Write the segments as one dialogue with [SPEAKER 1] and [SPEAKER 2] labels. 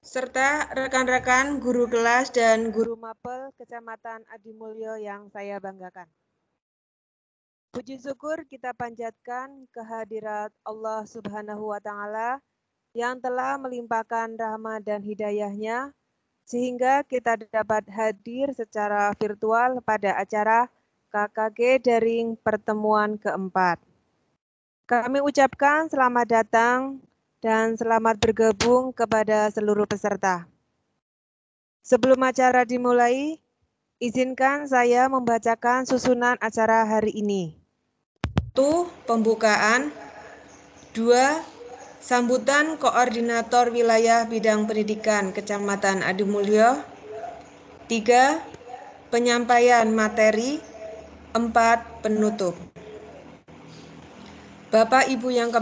[SPEAKER 1] serta rekan-rekan guru kelas dan guru mapel Kecamatan Adimulyo yang saya banggakan. Puji syukur kita panjatkan kehadirat Allah Subhanahu wa Ta'ala yang telah melimpahkan rahmat dan hidayahnya sehingga kita dapat hadir secara virtual pada acara KKG Daring pertemuan keempat. Kami ucapkan selamat datang dan selamat bergabung kepada seluruh peserta. Sebelum acara dimulai, izinkan saya membacakan susunan acara hari ini. 1. Pembukaan. 2. Sambutan Koordinator Wilayah Bidang Pendidikan Kecamatan Adimulyo. 3. Penyampaian materi. 4. Penutup. Bapak Ibu yang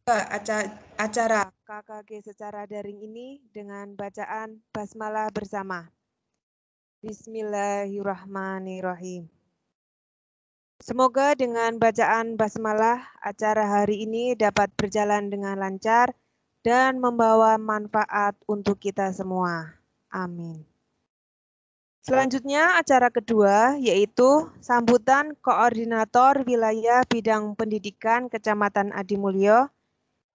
[SPEAKER 1] acara KKG secara daring ini dengan bacaan basmalah bersama. Bismillahirrahmanirrahim. Semoga dengan bacaan basmalah acara hari ini dapat berjalan dengan lancar dan membawa manfaat untuk kita semua. Amin. Selanjutnya acara kedua yaitu sambutan Koordinator Wilayah Bidang Pendidikan Kecamatan Adimulyo.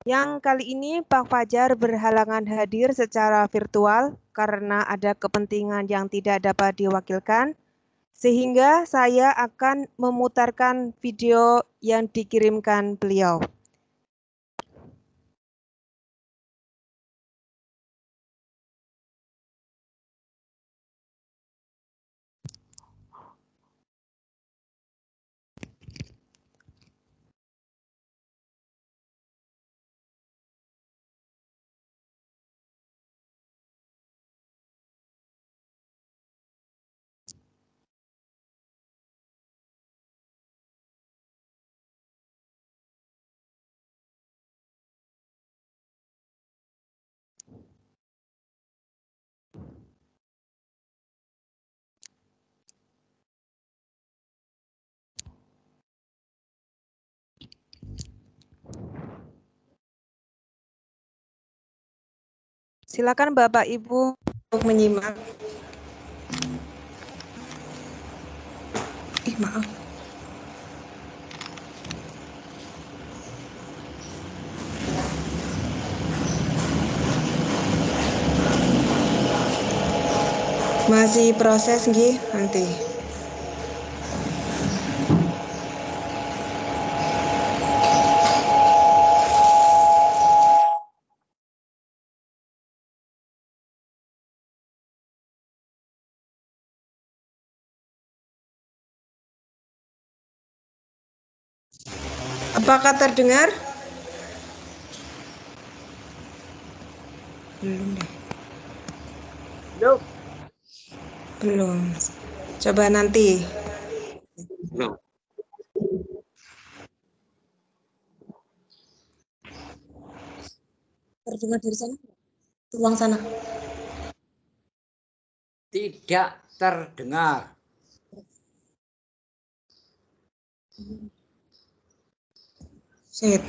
[SPEAKER 1] Yang kali ini Pak Fajar berhalangan hadir secara virtual karena ada kepentingan yang tidak dapat diwakilkan, sehingga saya akan memutarkan video yang dikirimkan beliau. Silakan Bapak Ibu untuk menyimak. Maaf. Masih proses nggih nanti. Apakah terdengar? Belum deh. Belum. Coba nanti. Terdengar dari sana? Ruang sana.
[SPEAKER 2] Tidak terdengar.
[SPEAKER 1] Sip.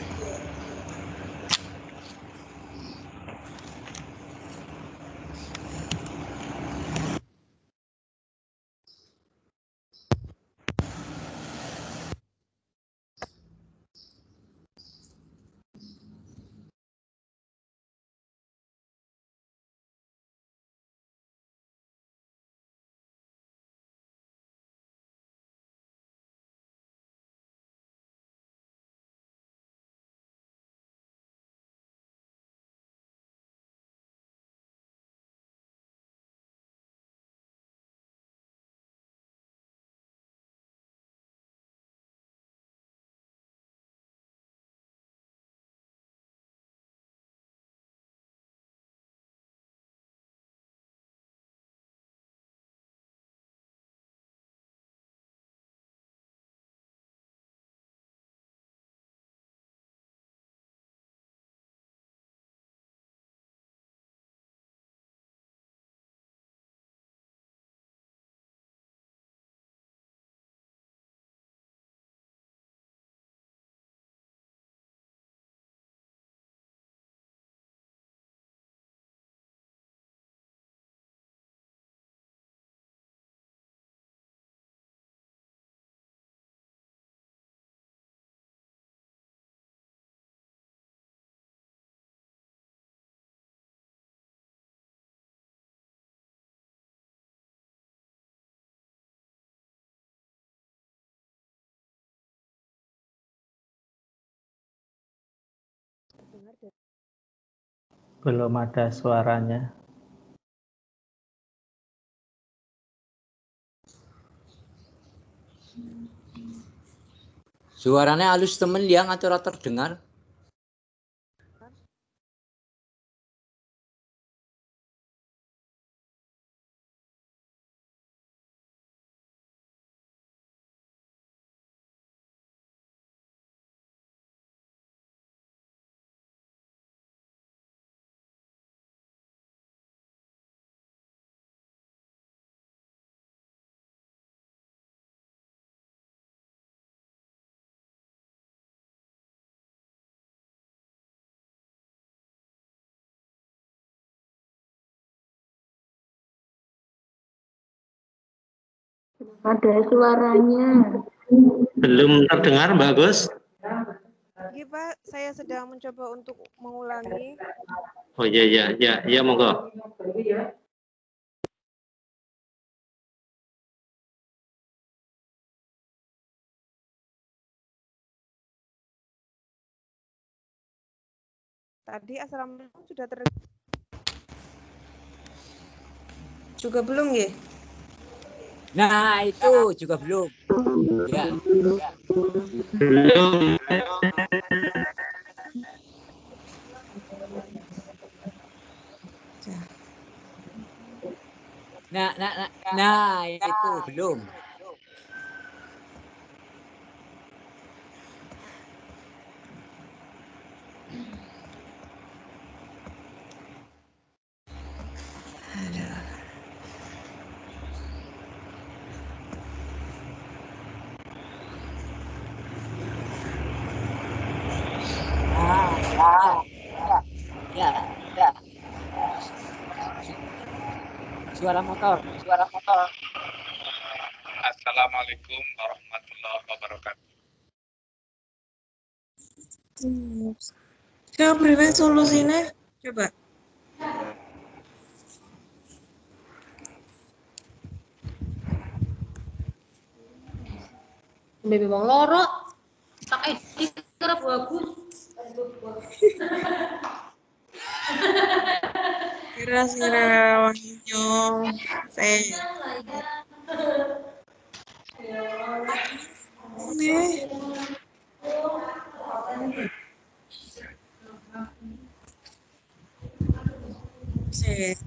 [SPEAKER 3] Belum ada suaranya.
[SPEAKER 2] Suaranya halus temen yang atau terdengar?
[SPEAKER 4] Ada suaranya.
[SPEAKER 3] Belum terdengar, Mbak Gus?
[SPEAKER 1] Iya Pak, saya sedang mencoba untuk mengulangi.
[SPEAKER 3] Oh iya, monggo.
[SPEAKER 1] Tadi assalamualaikum sudah juga belum ya?
[SPEAKER 2] Nah, itu juga belum. Ya.
[SPEAKER 3] Belum.
[SPEAKER 2] Nah, itu belum. Ya. Suara motor.
[SPEAKER 5] Assalamualaikum warahmatullahi wabarakatuh.
[SPEAKER 1] Coba beri solusinya, coba.
[SPEAKER 4] Bebe wong loro. Tak edit karo bagus.
[SPEAKER 1] Kira-kira wahyu saya. Nih. Sih.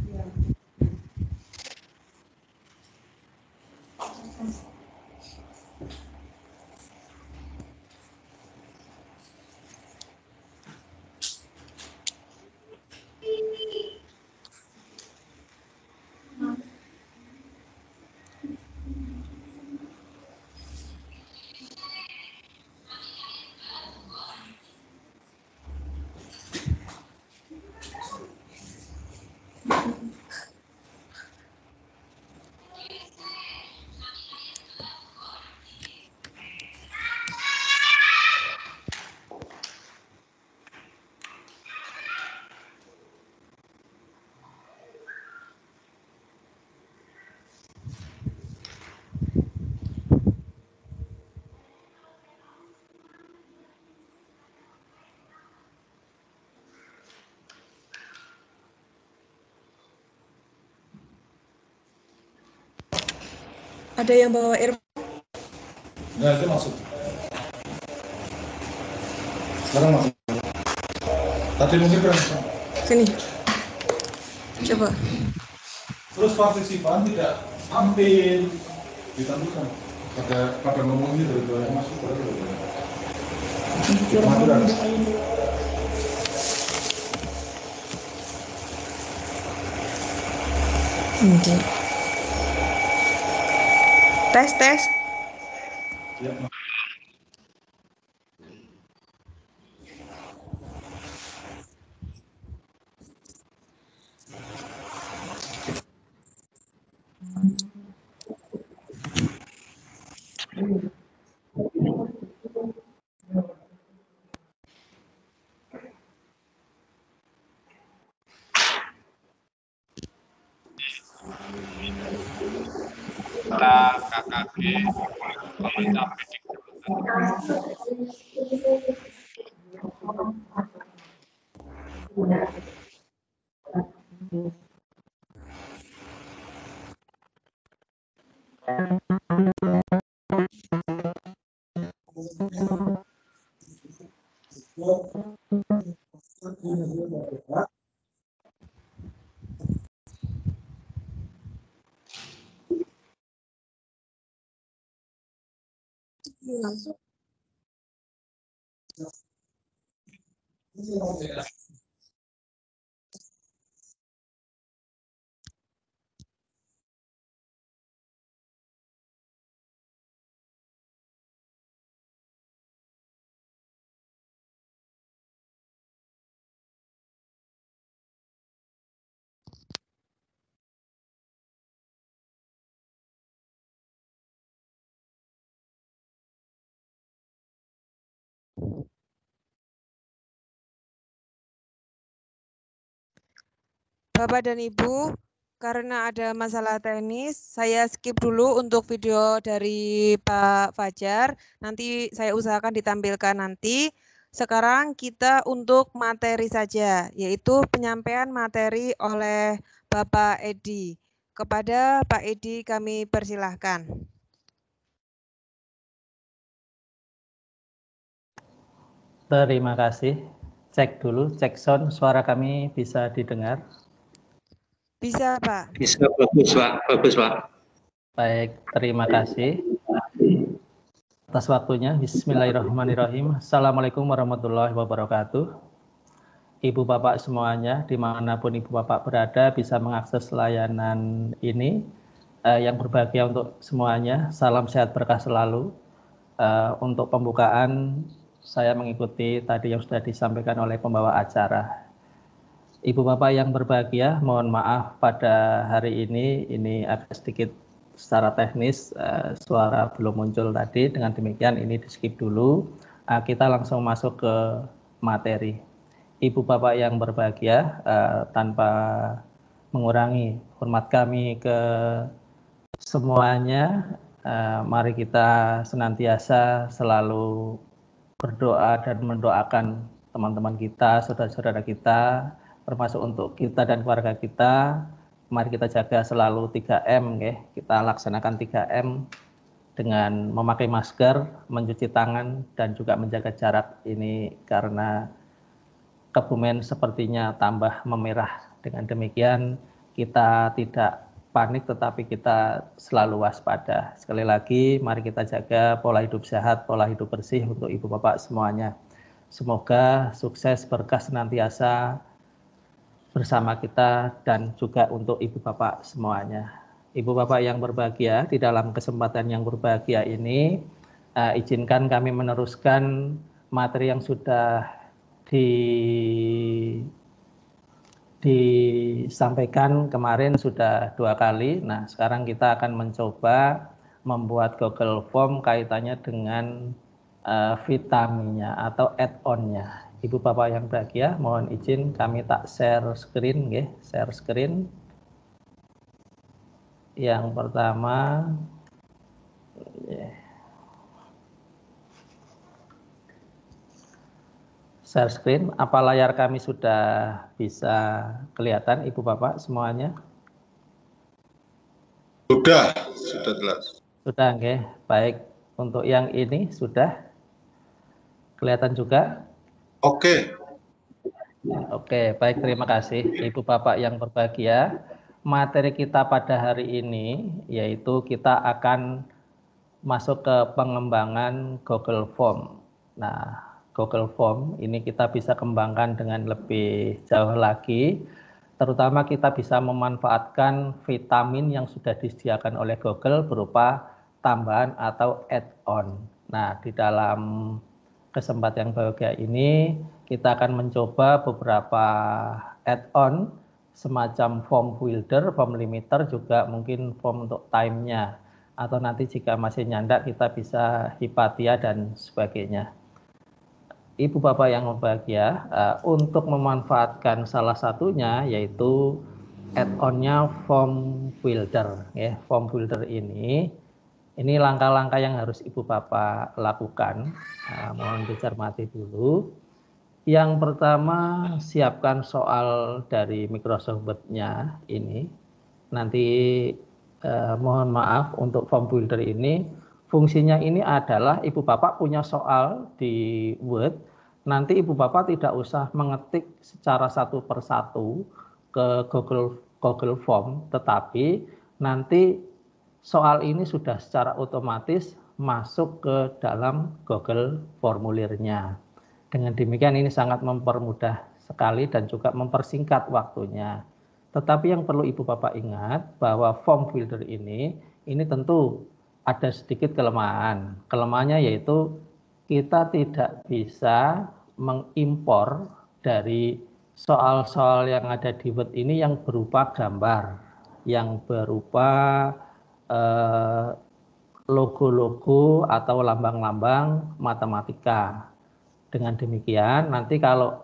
[SPEAKER 1] Ada yang bawa air?
[SPEAKER 5] Enggak, itu masuk. Sekarang masuk. Tadi mungkin kurang.
[SPEAKER 1] Sini. Coba.
[SPEAKER 5] Terus partisipan tidak tampil, ditampilkan. Pada ngomong gitu, yang masuk. Maturan.
[SPEAKER 1] Tes.
[SPEAKER 5] Ya. Kita KKG sampai di
[SPEAKER 1] Bapak dan Ibu, karena ada masalah teknis, saya skip dulu untuk video dari Pak Fajar. Nanti saya usahakan ditampilkan nanti. Sekarang kita untuk materi saja, yaitu penyampaian materi oleh Bapak Edi. Kepada Pak Edi kami persilahkan.
[SPEAKER 3] Terima kasih. Cek dulu, cek sound, suara kami bisa didengar.
[SPEAKER 1] Bisa, Pak.
[SPEAKER 3] Bisa, bagus Pak, bagus Pak. Baik, terima kasih atas waktunya. Bismillahirrahmanirrahim. Assalamualaikum warahmatullahi wabarakatuh. Ibu Bapak semuanya, dimanapun Ibu Bapak berada, bisa mengakses layanan ini. Yang berbahagia untuk semuanya, salam sehat berkah selalu. Untuk pembukaan, saya mengikuti tadi yang sudah disampaikan oleh pembawa acara. Ibu Bapak yang berbahagia, mohon maaf pada hari ini agak sedikit secara teknis suara belum muncul tadi. Dengan demikian ini di skip dulu. Kita langsung masuk ke materi. Ibu Bapak yang berbahagia, tanpa mengurangi hormat kami ke semuanya, mari kita senantiasa selalu berdoa dan mendoakan teman-teman kita, saudara-saudara kita, termasuk untuk kita dan keluarga kita. Mari kita jaga selalu 3M, kita laksanakan 3M dengan memakai masker, mencuci tangan, dan juga menjaga jarak ini karena Kebumen sepertinya tambah memerah. Dengan demikian kita tidak panik tetapi kita selalu waspada. Sekali lagi mari kita jaga pola hidup sehat, pola hidup bersih untuk Ibu Bapak semuanya. Semoga sukses berkah senantiasa bersama kita dan juga untuk Ibu Bapak semuanya. Ibu Bapak yang berbahagia, di dalam kesempatan yang berbahagia ini, izinkan kami meneruskan materi yang sudah disampaikan kemarin sudah 2 kali. Nah, sekarang kita akan mencoba membuat Google Form kaitannya dengan vitaminnya atau add-on-nya. Ibu Bapak yang berbahagia, mohon izin kami tak share screen, share screen. Yang pertama, share screen. Apa layar kami sudah bisa kelihatan, Ibu Bapak semuanya?
[SPEAKER 5] Sudah jelas.
[SPEAKER 3] Sudah, baik. Untuk yang ini sudah kelihatan juga?
[SPEAKER 5] Oke.
[SPEAKER 3] Oke, baik, terima kasih Ibu Bapak yang berbahagia. Materi kita pada hari ini yaitu kita akan masuk ke pengembangan Google Form. Nah, Google Form ini kita bisa kembangkan dengan lebih jauh lagi, terutama kita bisa memanfaatkan vitamin yang sudah disediakan oleh Google berupa tambahan atau add-on. Nah, di dalam kesempatan yang bahagia ini kita akan mencoba beberapa add-on semacam form builder, form limiter, juga mungkin form untuk time-nya, atau nanti jika masih nyandak kita bisa Hipatia dan sebagainya. Ibu Bapak yang berbahagia, untuk memanfaatkan salah satunya yaitu add-on-nya form builder. Form builder ini langkah-langkah yang harus Ibu Bapak lakukan. Mohon dicermati dulu. Yang pertama, siapkan soal dari Microsoft Word-nya ini. Nanti mohon maaf untuk form builder ini Fungsinya ini adalah Ibu Bapak punya soal di Word, nanti Ibu Bapak tidak usah mengetik secara satu persatu ke Google Form, tetapi nanti soal ini sudah secara otomatis masuk ke dalam Google formulirnya. Dengan demikian ini sangat mempermudah sekali dan juga mempersingkat waktunya. Tetapi yang perlu Ibu Bapak ingat bahwa form filter ini tentu ada sedikit kelemahan. Kelemahannya yaitu kita tidak bisa mengimpor dari soal-soal yang ada di Word ini yang berupa gambar, yang berupa logo-logo atau lambang-lambang matematika. Dengan demikian, nanti kalau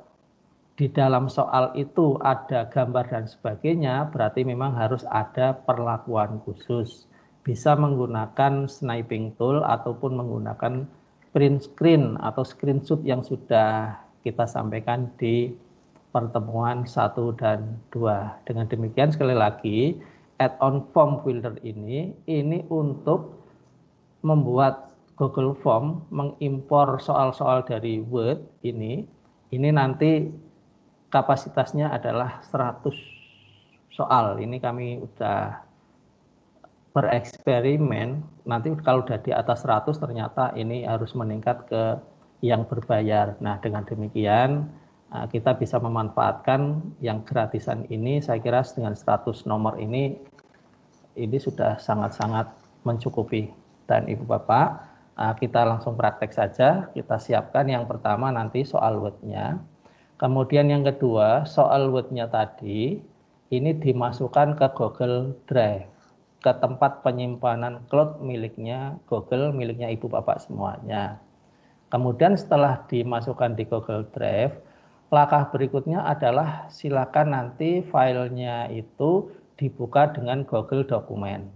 [SPEAKER 3] di dalam soal itu ada gambar dan sebagainya, berarti memang harus ada perlakuan khusus. Bisa menggunakan sniping tool ataupun menggunakan print screen atau screenshot yang sudah kita sampaikan di pertemuan 1 dan 2. Dengan demikian sekali lagi, add-on form filter ini untuk membuat Google Form mengimpor soal-soal dari Word ini nanti kapasitasnya adalah 100 soal. Ini kami udah bereksperimen, nanti kalau udah di atas 100 ternyata ini harus meningkat ke yang berbayar. Nah, dengan demikian kita bisa memanfaatkan yang gratisan ini. Saya kira dengan 100 nomor ini sudah sangat-sangat mencukupi. Dan Ibu Bapak, kita langsung praktek saja. Kita siapkan yang pertama nanti soal Word-nya. Kemudian yang kedua, soal Word-nya tadi ini dimasukkan ke Google Drive, ke tempat penyimpanan cloud miliknya Google, miliknya Ibu Bapak semuanya. Kemudian setelah dimasukkan di Google Drive, langkah berikutnya adalah silakan nanti filenya itu dibuka dengan Google Dokumen.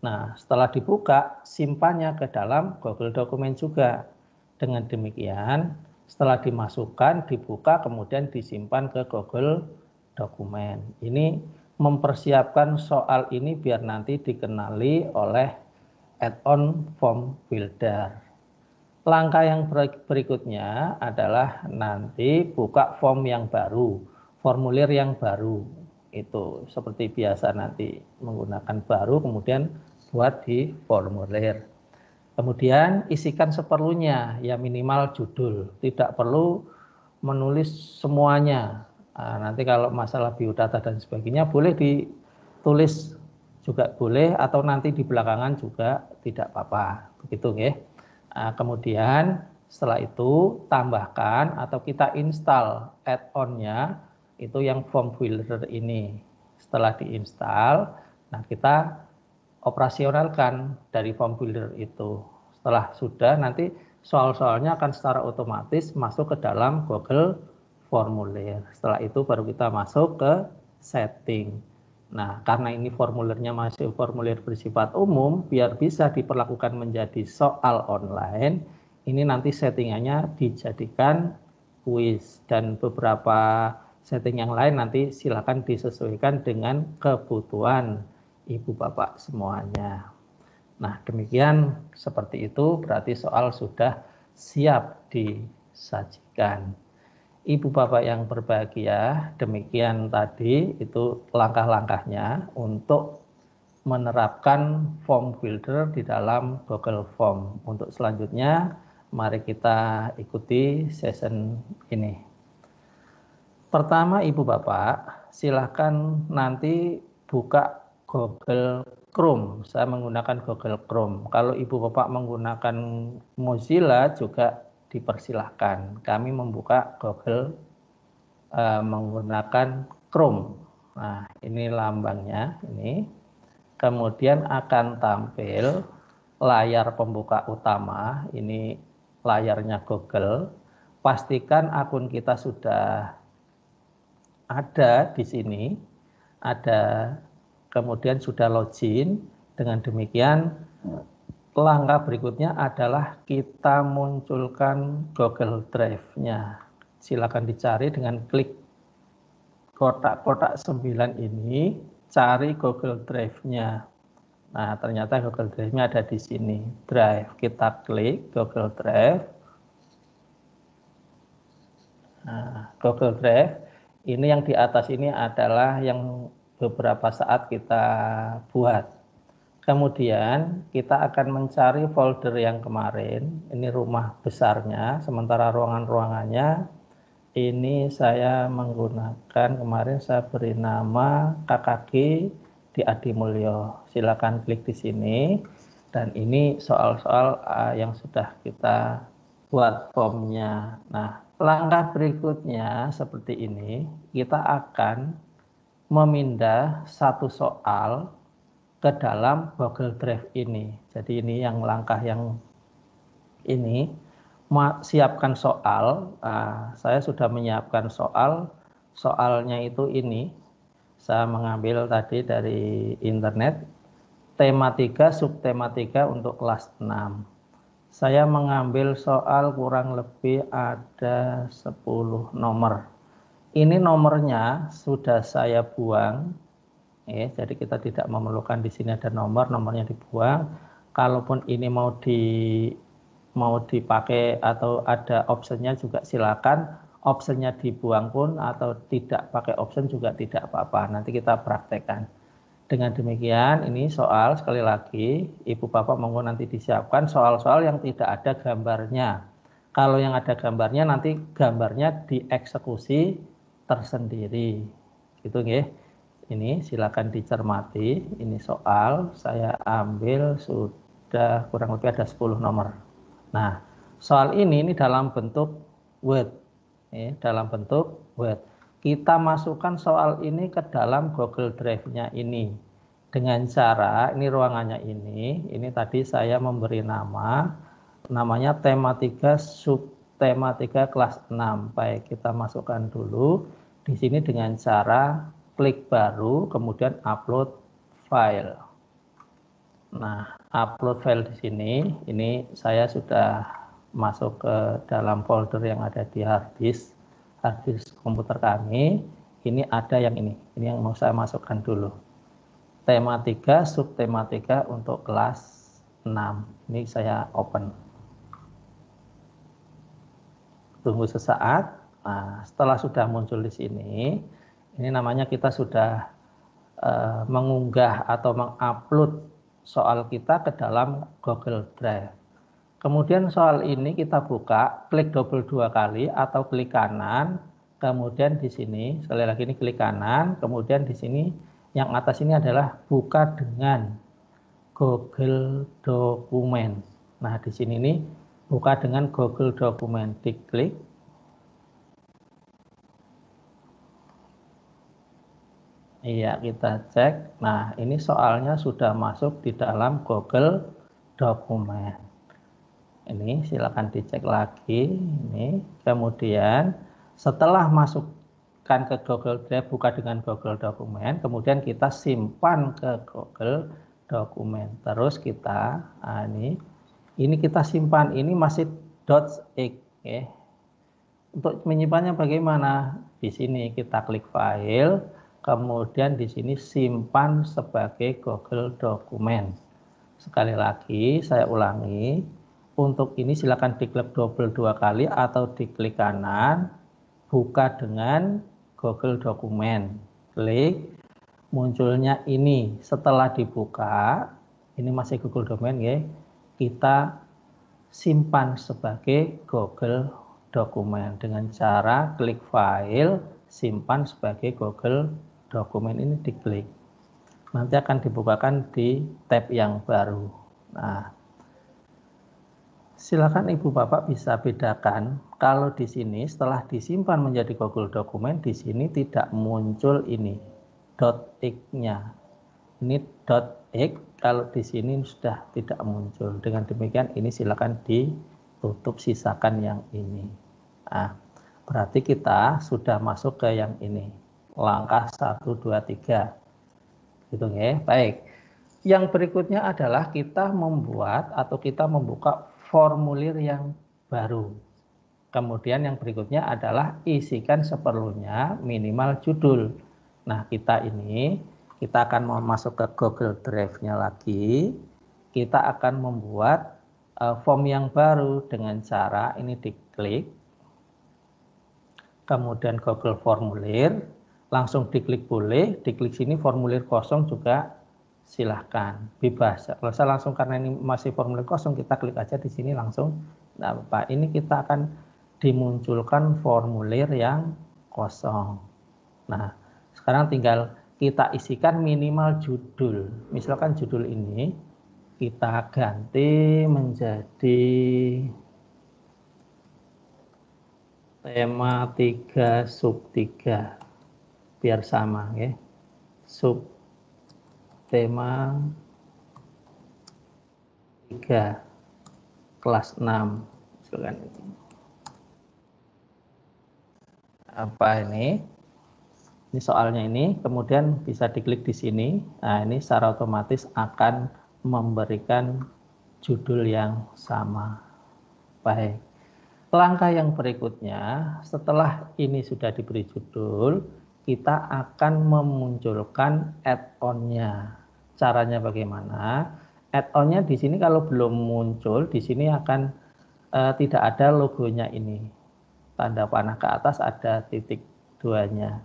[SPEAKER 3] Nah, setelah dibuka, simpannya ke dalam Google Dokumen juga. Dengan demikian, setelah dimasukkan, dibuka, kemudian disimpan ke Google Dokumen. Ini mempersiapkan soal ini biar nanti dikenali oleh add-on form filter. Langkah yang berikutnya adalah nanti buka form yang baru, formulir yang baru. Itu seperti biasa nanti menggunakan baru, kemudian buat di formulir. Kemudian isikan seperlunya, ya minimal judul, tidak perlu menulis semuanya. Nanti kalau masalah biodata dan sebagainya boleh ditulis juga boleh, atau nanti di belakangan juga tidak apa-apa, begitu ya. Kemudian setelah itu tambahkan atau kita install add-on-nya itu yang form filter ini. Setelah diinstal, nah kita operasionalkan dari form filter itu. Setelah sudah, nanti soal-soalnya akan secara otomatis masuk ke dalam Google formulir. Setelah itu baru kita masuk ke setting. Nah, karena ini formulirnya masih formulir bersifat umum, biar bisa diperlakukan menjadi soal online, ini nanti settingannya dijadikan kuis, dan beberapa setting yang lain nanti silakan disesuaikan dengan kebutuhan Ibu Bapak semuanya. Nah, demikian seperti itu, berarti soal sudah siap disajikan. Ibu Bapak yang berbahagia, demikian tadi itu langkah-langkahnya untuk menerapkan form filter di dalam Google Form. Untuk selanjutnya, mari kita ikuti session ini. Pertama, Ibu Bapak, silakan nanti buka Google Chrome. Saya menggunakan Google Chrome. Kalau Ibu Bapak menggunakan Mozilla juga dipersilahkan. Kami membuka Google menggunakan Chrome. Nah, ini lambangnya ini. Kemudian akan tampil layar pembuka utama. Ini layarnya Google. Pastikan akun kita sudah ada di sini. Ada, kemudian sudah login. Dengan demikian langkah berikutnya adalah kita munculkan Google Drive-nya. Silakan dicari dengan klik kotak-kotak 9 ini, cari Google Drive-nya. Nah, ternyata Google Drive-nya ada di sini. Drive, kita klik Google Drive. Nah, Google Drive, ini yang di atas ini adalah yang beberapa saat kita buat. Kemudian kita akan mencari folder yang kemarin. Ini rumah besarnya, sementara ruangan-ruangannya ini saya menggunakan, kemarin saya beri nama KKG di Adi Mulyo. Silakan klik di sini. Dan ini soal-soal yang sudah kita buat formnya. Nah, langkah berikutnya seperti ini, kita akan memindah satu soal ke dalam Google Drive ini. Jadi ini yang langkah yang ini, siapkan soal. Saya sudah menyiapkan soal. Soalnya itu ini, saya mengambil tadi dari internet, tematika, subtematika untuk kelas 6. Saya mengambil soal kurang lebih ada 10 nomor. Ini nomornya sudah saya buang. Jadi kita tidak memerlukan di sini ada nomornya dibuang. Kalaupun ini mau dipakai atau ada optionnya juga silakan. Optionnya dibuang pun atau tidak pakai option juga tidak apa-apa. Nanti kita praktekkan. Dengan demikian, ini soal sekali lagi, Ibu Bapak monggo nanti disiapkan soal-soal yang tidak ada gambarnya. Kalau yang ada gambarnya, nanti gambarnya dieksekusi tersendiri. Gitu nggih. Ini silakan dicermati. Ini soal saya ambil sudah kurang lebih ada 10 nomor. Nah, soal ini dalam bentuk Word. Dalam bentuk Word. Kita masukkan soal ini ke dalam Google Drive-nya ini. Dengan cara, ini ruangannya ini tadi saya memberi namanya tematika subtematika kelas 6. Baik, kita masukkan dulu. Di sini dengan cara klik baru, kemudian upload file. Nah, upload file di sini, ini saya sudah masuk ke dalam folder yang ada di hard disk komputer kami. Ini ada yang ini yang mau saya masukkan dulu. Tematika, subtematika untuk kelas 6. Ini saya open. Tunggu sesaat. Nah, setelah sudah muncul di sini, ini namanya kita sudah mengunggah atau mengupload soal kita ke dalam Google Drive. Kemudian soal ini kita buka, klik double 2 kali atau klik kanan, kemudian di sini sekali lagi ini klik kanan, kemudian di sini yang atas ini adalah buka dengan Google Dokumen. Nah, di sini ini buka dengan Google Dokumen, diklik. Iya, kita cek. Nah, ini soalnya sudah masuk di dalam Google Dokumen. Ini silakan dicek lagi. Ini kemudian setelah masukkan ke Google Drive, buka dengan Google Dokumen, kemudian kita simpan ke Google Dokumen. Terus kita ini kita simpan, ini masih .x. Untuk menyimpannya bagaimana? Di sini kita klik file, kemudian di sini simpan sebagai Google Dokumen. Sekali lagi saya ulangi. Untuk ini silakan diklik double 2 kali atau diklik kanan, buka dengan Google Dokumen. Klik, munculnya ini. Setelah dibuka, ini masih Google Dokumen ya, kita simpan sebagai Google Dokumen dengan cara klik file, simpan sebagai Google Dokumen, ini diklik. Nanti akan dibukakan di tab yang baru. Nah, silakan Ibu Bapak bisa bedakan kalau di sini setelah disimpan menjadi Google Dokumen, di sini tidak muncul ini .x-nya. Ini .x, kalau di sini sudah tidak muncul. Dengan demikian ini silakan ditutup, sisakan yang ini. Nah, berarti kita sudah masuk ke yang ini. Langkah 1, 2, 3. Gitu ya. Baik. Yang berikutnya adalah kita membuat atau kita membuka formulir yang baru. Kemudian yang berikutnya adalah isikan seperlunya minimal judul. Nah, kita ini kita akan mau masuk ke Google Drive-nya lagi. Kita akan membuat form yang baru dengan cara ini diklik. Kemudian Google Formulir, langsung diklik boleh, diklik sini formulir kosong juga silahkan, bebas. Kalau saya langsung karena ini masih formulir kosong, kita klik aja di sini langsung. Nah, Bapak, ini kita akan dimunculkan formulir yang kosong. Nah, sekarang tinggal kita isikan minimal judul. Misalkan judul ini kita ganti menjadi tema 3 sub 3 biar sama ya. Sub tema 3 kelas 6 misalkan ini. Apa ini? Ini soalnya ini, kemudian bisa diklik di sini. Nah, ini secara otomatis akan memberikan judul yang sama. Baik. Langkah yang berikutnya, setelah ini sudah diberi judul, kita akan memunculkan add-on-nya. Caranya bagaimana? Add-on-nya di sini kalau belum muncul, di sini akan tidak ada logonya ini. Tanda panah ke atas ada titik 2-nya.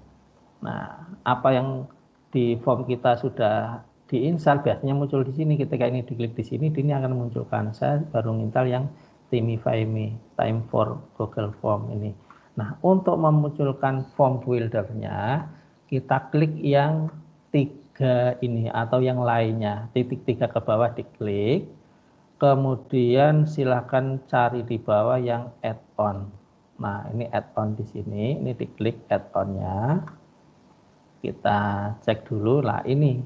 [SPEAKER 3] Nah, apa yang di form kita sudah diinstal biasanya muncul di sini. Ketika ini diklik di sini, ini akan memunculkan. Saya baru nginstal yang Timify Me, Time for Google Form ini. Nah, untuk memunculkan form builder-nya, kita klik yang 3 ini atau yang lainnya. Titik 3 ke bawah diklik. Kemudian silakan cari di bawah yang add-on. Nah, ini add-on di sini. Ini diklik add-on-nya. Kita cek dulu. Lah, ini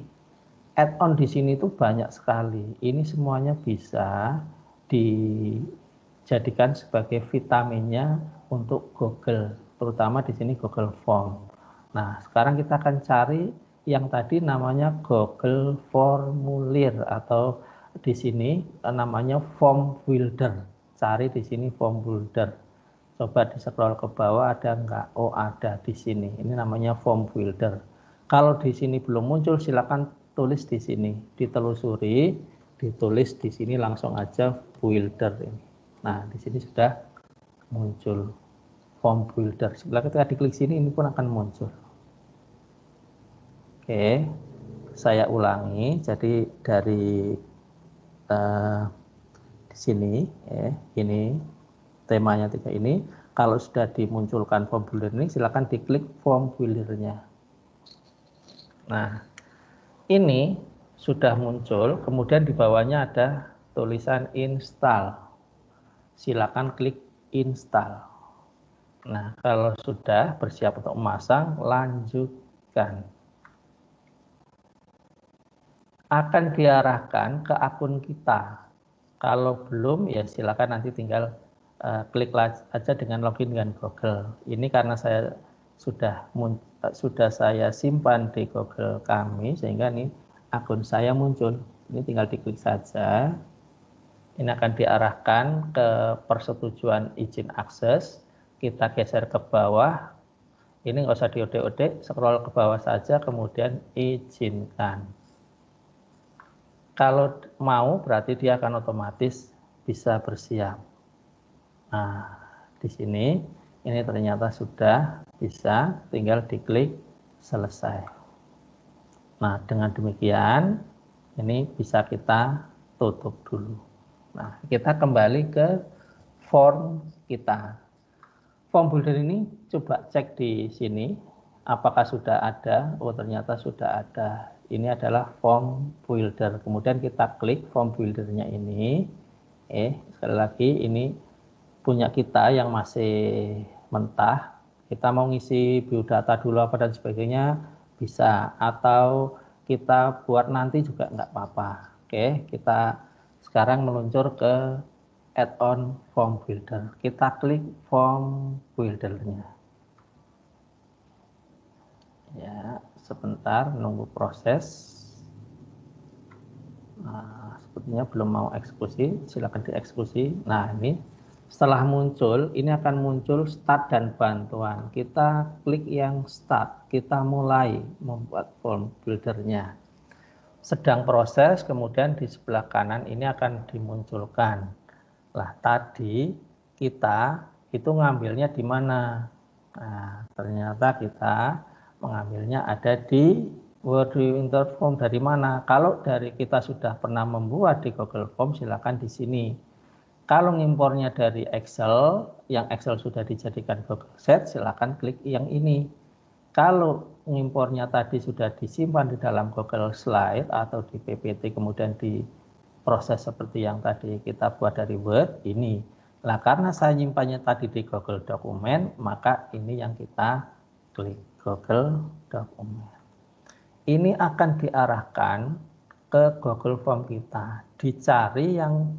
[SPEAKER 3] add-on di sini itu banyak sekali. Ini semuanya bisa dijadikan sebagai vitaminnya untuk Google, terutama di sini Google Form. Nah, sekarang kita akan cari yang tadi namanya Google Formulir atau di sini namanya Form Builder. Cari di sini Form Builder. Coba di scroll ke bawah ada enggak? Oh, ada di sini. Ini namanya Form Builder. Kalau di sini belum muncul, silakan tulis di sini, ditelusuri, ditulis di sini langsung aja Builder ini. Nah, di sini sudah muncul Form Builder. Sebelah ketika diklik sini, ini pun akan muncul. Oke, saya ulangi. Jadi dari di sini, ini temanya 3 ini. Kalau sudah dimunculkan Form Builder ini, silakan diklik Form Builder-nya. Nah, ini sudah muncul. Kemudian di bawahnya ada tulisan install. Silakan klik install. Nah, kalau sudah bersiap untuk memasang, lanjutkan. Akan diarahkan ke akun kita. Kalau belum, ya silakan nanti tinggal klik aja dengan login dengan Google. Ini karena saya sudah saya simpan di Google kami, sehingga ini akun saya muncul. Ini tinggal diklik saja. Ini akan diarahkan ke persetujuan izin akses. Kita geser ke bawah. Ini nggak usah diodek-odek, scroll ke bawah saja, kemudian izinkan. Kalau mau, berarti dia akan otomatis bisa bersiap. Nah, di sini ini ternyata sudah bisa, tinggal diklik selesai. Nah, dengan demikian ini bisa kita tutup dulu. Nah, kita kembali ke form kita. Form builder ini coba cek di sini apakah sudah ada. Oh, ternyata sudah ada. Ini adalah form builder. Kemudian kita klik form buildernya ini. Sekali lagi ini punya kita yang masih mentah. Kita mau ngisi biodata dulu apa dan sebagainya bisa, atau kita buat nanti juga nggak apa-apa. Oke, kita sekarang meluncur ke add-on form builder. Kita klik form buildernya. Ya, sebentar nunggu proses. Nah, sepertinya belum mau eksekusi, silakan dieksekusi. Nah, ini Setelah muncul, ini akan muncul start dan bantuan. Kita klik yang start, kita mulai membuat form buildernya. Sedang proses, kemudian di sebelah kanan ini akan dimunculkan. Lah tadi kita itu ngambilnya di mana? Nah, ternyata kita mengambilnya ada di Word Enter Form. Dari mana? Kalau dari kita sudah pernah membuat di Google Form, silakan di sini. Kalau ngimpornya dari Excel, yang Excel sudah dijadikan Google Sheet, silakan klik yang ini. Kalau ngimpornya tadi sudah disimpan di dalam Google Slide atau di PPT, kemudian diproses seperti yang tadi kita buat dari Word, ini. Nah, karena saya nyimpannya tadi di Google Dokumen, maka ini yang kita klik Google Dokumen. Ini akan diarahkan ke Google Form kita. Dicari yang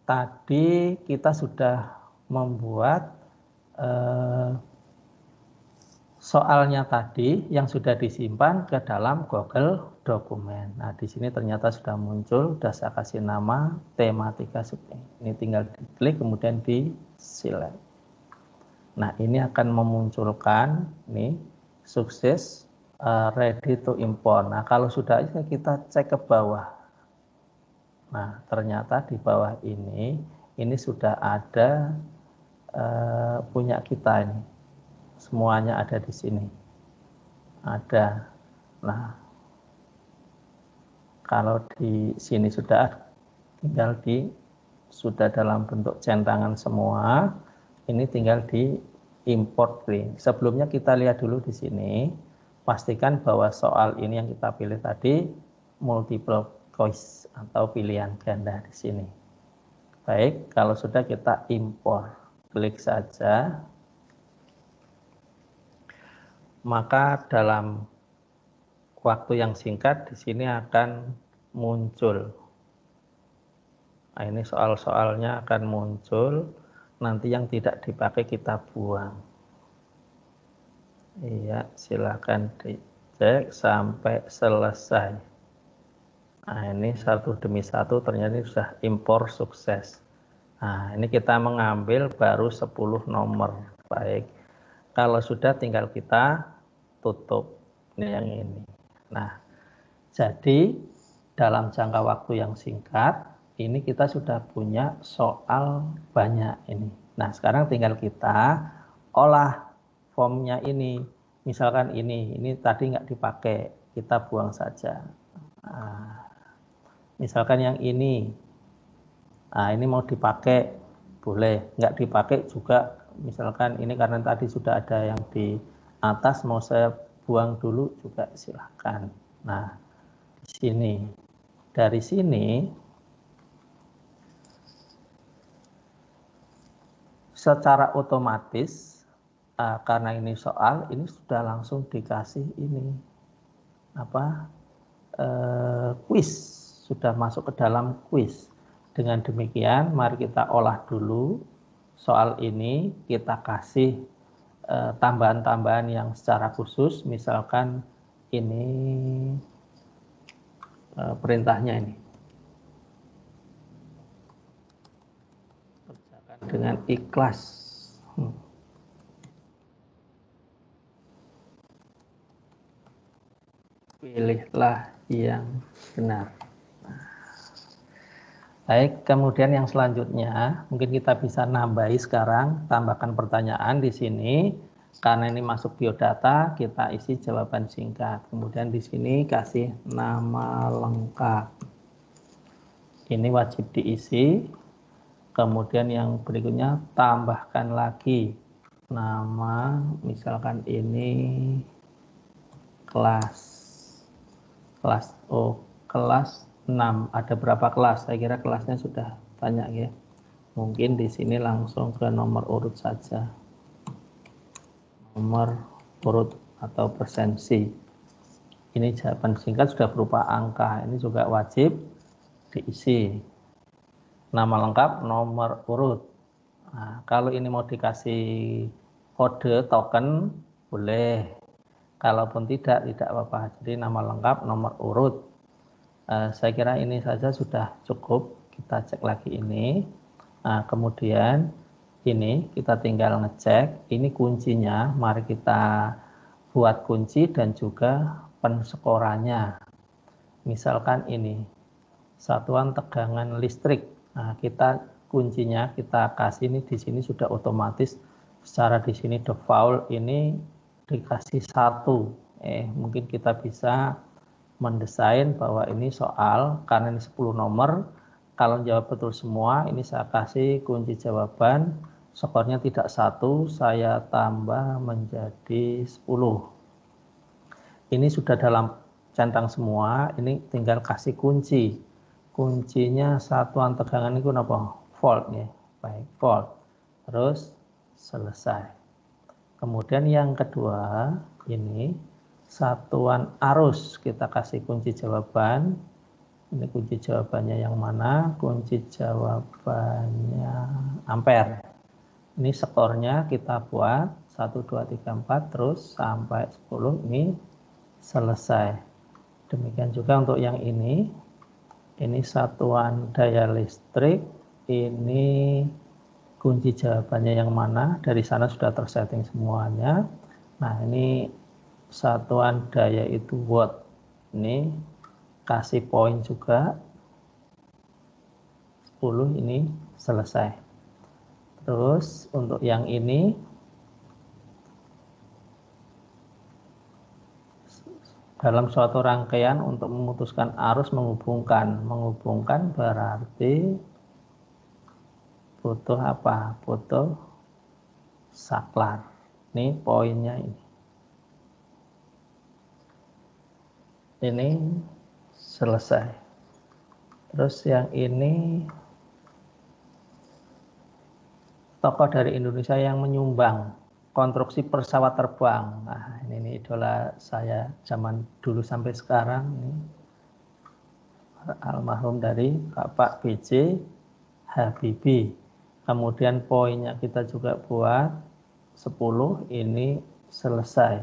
[SPEAKER 3] tadi kita sudah membuat soalnya tadi yang sudah disimpan ke dalam Google Dokumen. Nah, di sini ternyata sudah muncul, sudah saya kasih nama tematika subjek. Ini tinggal diklik kemudian di select. Nah, ini akan memunculkan nih sukses ready to import. Nah, kalau sudah kita cek ke bawah. Nah, ternyata di bawah ini sudah ada punya kita ini. Semuanya ada di sini. Ada. Nah, kalau di sini sudah tinggal sudah dalam bentuk centangan semua. Ini tinggal di import link. Sebelumnya kita lihat dulu di sini. Pastikan bahwa soal ini yang kita pilih tadi multiple choice atau pilihan ganda di sini. Baik, kalau sudah kita import, klik saja. Maka dalam waktu yang singkat di sini akan muncul. Nah, ini soal-soalnya akan muncul. Nanti yang tidak dipakai kita buang. Iya, silakan dicek sampai selesai. Nah, ini satu demi satu ternyata ini sudah impor sukses. Nah, ini kita mengambil baru 10 nomor. Baik. Kalau sudah tinggal kita tutup. Ini yang ini. Nah, jadi dalam jangka waktu yang singkat, ini kita sudah punya soal banyak ini. Nah, sekarang tinggal kita olah formnya ini. Misalkan ini tadi nggak dipakai, kita buang saja. Nah, misalkan yang ini, nah ini mau dipakai, boleh. Nggak dipakai juga, misalkan ini karena tadi sudah ada yang di atas, mau saya buang dulu juga silahkan. Nah, di sini, dari sini, secara otomatis, karena ini soal, ini sudah langsung dikasih ini, kuis, sudah masuk ke dalam kuis. Dengan demikian, mari kita olah dulu soal ini, kita kasih tambahan-tambahan yang secara khusus, misalkan ini perintahnya ini. Kerjakan dengan ikhlas. Pilihlah yang benar. Baik, kemudian yang selanjutnya, mungkin kita bisa nambahi sekarang, tambahkan pertanyaan di sini. Karena ini masuk biodata, kita isi jawaban singkat. Kemudian di sini kasih nama lengkap. Ini wajib diisi. Kemudian yang berikutnya, tambahkan lagi nama, misalkan ini kelas 6. Ada berapa kelas? Saya kira kelasnya sudah banyak ya. Mungkin di sini langsung ke nomor urut saja. Nomor urut atau persensi. Ini jawaban singkat sudah berupa angka. Ini juga wajib diisi. Nama lengkap, nomor urut. Nah, kalau ini mau dikasih kode token, boleh. Kalaupun tidak apa-apa. Jadi nama lengkap, nomor urut. Saya kira ini saja sudah cukup. Kita cek lagi ini. Nah, kemudian ini kita tinggal ngecek. Ini kuncinya. Mari kita buat kunci dan juga penskorannya. Misalkan ini satuan tegangan listrik. Nah, kita kuncinya kita kasih ini di sini sudah otomatis secara di sini default ini dikasih 1. Mungkin kita bisa mendesain bahwa ini soal karena ini 10 nomor. Kalau jawab betul semua, ini saya kasih kunci jawaban. Skornya tidak 1, saya tambah menjadi 10. Ini sudah dalam centang semua, ini tinggal kasih kunci. Kuncinya satuan tegangan itu apa? Volt ya. Baik, volt. Terus selesai. Kemudian yang kedua, ini satuan arus. Kita kasih kunci jawaban. Ini kunci jawabannya yang mana? Kunci jawabannya ampere. Ini skornya kita buat 1, 2, 3, 4 terus sampai 10 ini selesai. Demikian juga untuk yang ini. Ini satuan daya listrik. Ini kunci jawabannya yang mana? Dari sana sudah tersetting semuanya. Nah, ini satuan daya itu watt. Ini kasih poin juga. 10 ini selesai. Terus untuk yang ini dalam suatu rangkaian untuk memutuskan arus menghubungkan berarti butuh apa? Butuh saklar. Ini poinnya ini. Ini selesai. Terus yang ini tokoh dari Indonesia yang menyumbang konstruksi pesawat terbang. Nah, ini idola saya zaman dulu sampai sekarang. Ini almarhum dari Bapak B.J. Habibie. Kemudian poinnya kita juga buat 10, ini selesai.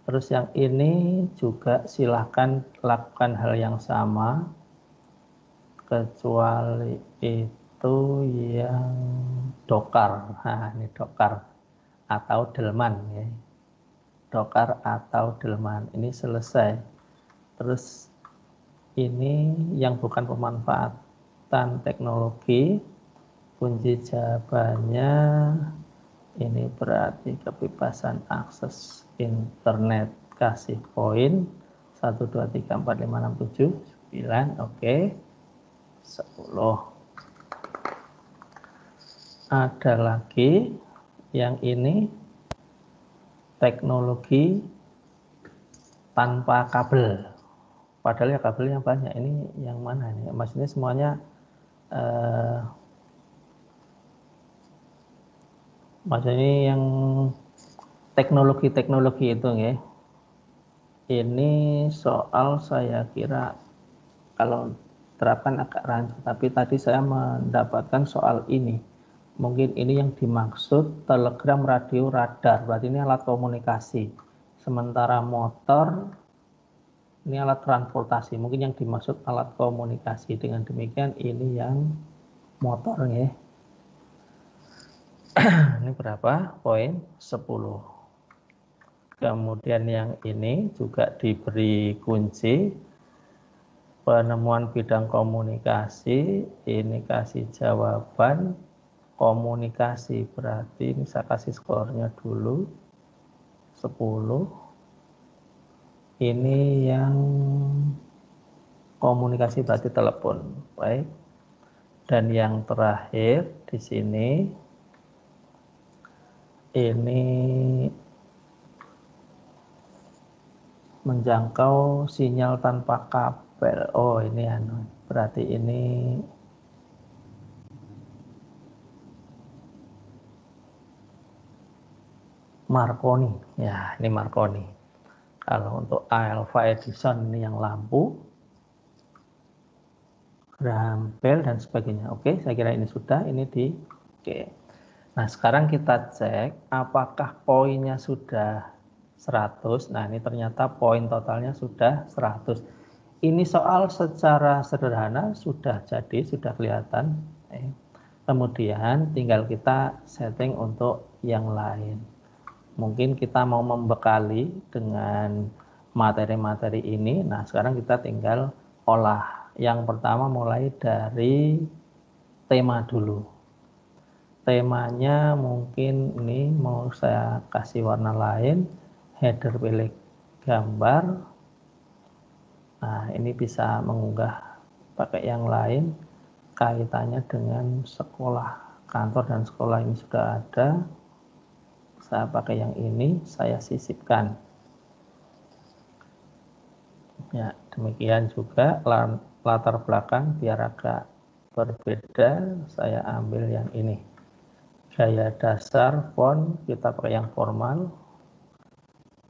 [SPEAKER 3] Terus yang ini juga silahkan lakukan hal yang sama, kecuali itu yang dokar. Nah, ini dokar atau delman ya. Dokar atau delman ini selesai. Terus ini yang bukan pemanfaatan teknologi, kunci jawabannya ini berarti kebebasan akses internet. Kasih poin 1, 2, 3, 4, 5, 6, 7, 9. Oke. 10. Ada lagi yang ini teknologi tanpa kabel. Padahal ya kabelnya banyak. Ini yang mana nih? Maksudnya semuanya maksudnya yang teknologi itu ya. Ini soal saya kira kalau terapkan agak rancu, tapi tadi saya mendapatkan soal ini. Mungkin ini yang dimaksud telegram, radio, radar. Berarti ini alat komunikasi. Sementara motor ini alat transportasi. Mungkin yang dimaksud alat komunikasi. Dengan demikian ini yang motor ya. Ini berapa? Poin 10. Kemudian yang ini juga diberi kunci penemuan bidang komunikasi. Ini kasih jawaban komunikasi, berarti ini saya kasih skornya dulu 10. Ini yang komunikasi berarti telepon. Baik. Dan yang terakhir di sini ini menjangkau sinyal tanpa kabel. Oh, ini berarti ini Marconi. Ya, ini Marconi. Kalau untuk Alpha Edison ini yang lampu, Graham Bell dan sebagainya. Oke, saya kira ini sudah. Ini di oke. Nah, sekarang kita cek apakah poinnya sudah 100. Nah, ini ternyata poin totalnya sudah 100. Ini soal secara sederhana sudah jadi, sudah kelihatan. Kemudian tinggal kita setting untuk yang lain. Mungkin kita mau membekali dengan materi-materi ini. Nah, sekarang kita tinggal olah. Yang pertama mulai dari tema dulu. Temanya mungkin ini mau saya kasih warna lain, header pilih gambar. Nah, ini bisa mengunggah pakai yang lain, kaitannya dengan sekolah, kantor dan sekolah ini sudah ada. Saya pakai yang ini, saya sisipkan. Ya, demikian juga latar belakang biar agak berbeda, saya ambil yang ini. Gaya dasar font kita pakai yang formal,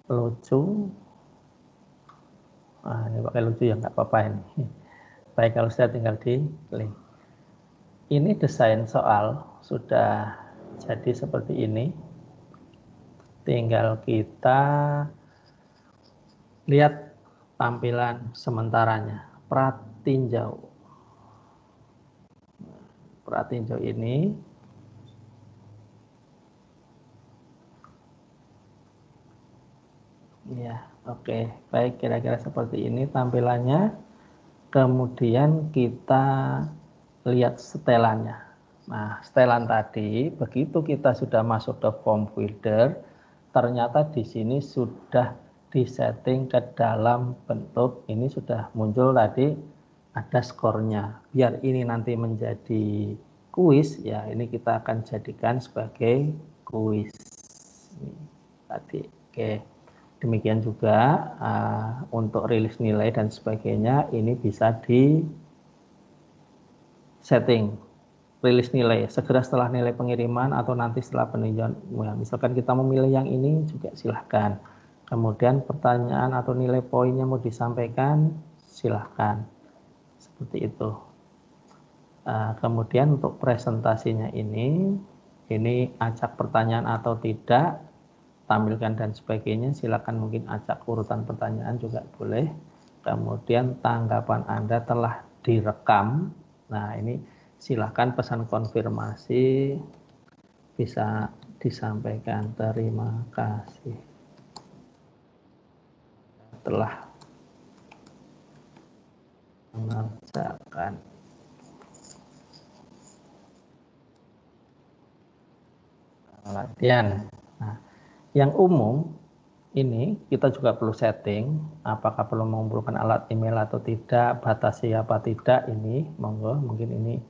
[SPEAKER 3] lucu. Nah, ini pakai lucu ya nggak apa-apa ini. Baik, kalau saya tinggal di link. Ini desain soal sudah jadi seperti ini. Tinggal kita lihat tampilan sementaranya. Pratinjau. Pratinjau ini ya, oke. Baik, kira-kira seperti ini tampilannya. Kemudian kita lihat setelannya. Nah, setelan tadi, begitu kita sudah masuk ke form filter, ternyata di sini sudah disetting ke dalam bentuk, ini sudah muncul tadi, ada skornya. Biar ini nanti menjadi kuis, ya ini kita akan jadikan sebagai kuis. Ini tadi, oke. Demikian juga untuk rilis nilai dan sebagainya, ini bisa di setting rilis nilai segera setelah nilai pengiriman atau nanti setelah peninjauan. Misalkan kita memilih yang ini juga silahkan. Kemudian pertanyaan atau nilai poinnya mau disampaikan, silahkan. Seperti itu. Kemudian untuk presentasinya ini acak pertanyaan atau tidak, tampilkan dan sebagainya, silakan mungkin acak urutan pertanyaan juga boleh. Kemudian tanggapan Anda telah direkam. Nah, ini silakan pesan konfirmasi bisa disampaikan. Terima kasih telah mengerjakan. Latihan. Nah, yang umum ini kita juga perlu setting apakah perlu mengumpulkan alat email atau tidak, batasi apa tidak, ini monggo, mungkin ini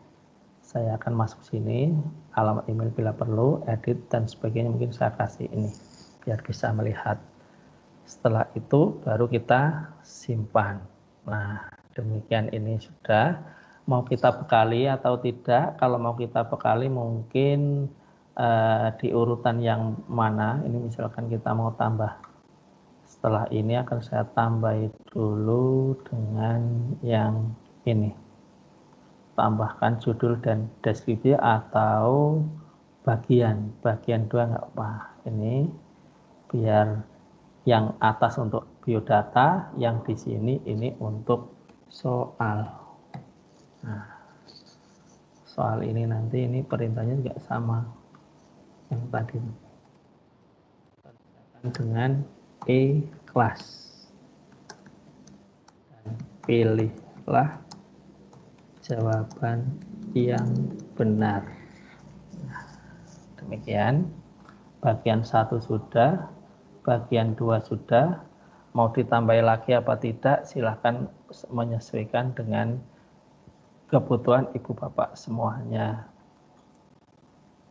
[SPEAKER 3] saya akan masuk sini, alamat email bila perlu, edit dan sebagainya, mungkin saya kasih ini biar bisa melihat. Setelah itu baru kita simpan. Nah, demikian ini sudah. Mau kita bekali atau tidak, kalau mau kita bekali mungkin di urutan yang mana, ini misalkan kita mau tambah. Setelah ini akan saya tambah dulu dengan yang ini. Tambahkan judul dan deskripsi atau bagian 2 nggak apa. Ini biar yang atas untuk biodata, yang di sini ini untuk soal. Nah, soal ini nanti ini perintahnya juga sama yang tadi dengan ikhlas dan pilihlah jawaban yang benar. Nah, demikian bagian 1 sudah, bagian 2 sudah. Mau ditambah lagi apa tidak, silahkan menyesuaikan dengan kebutuhan Ibu Bapak semuanya.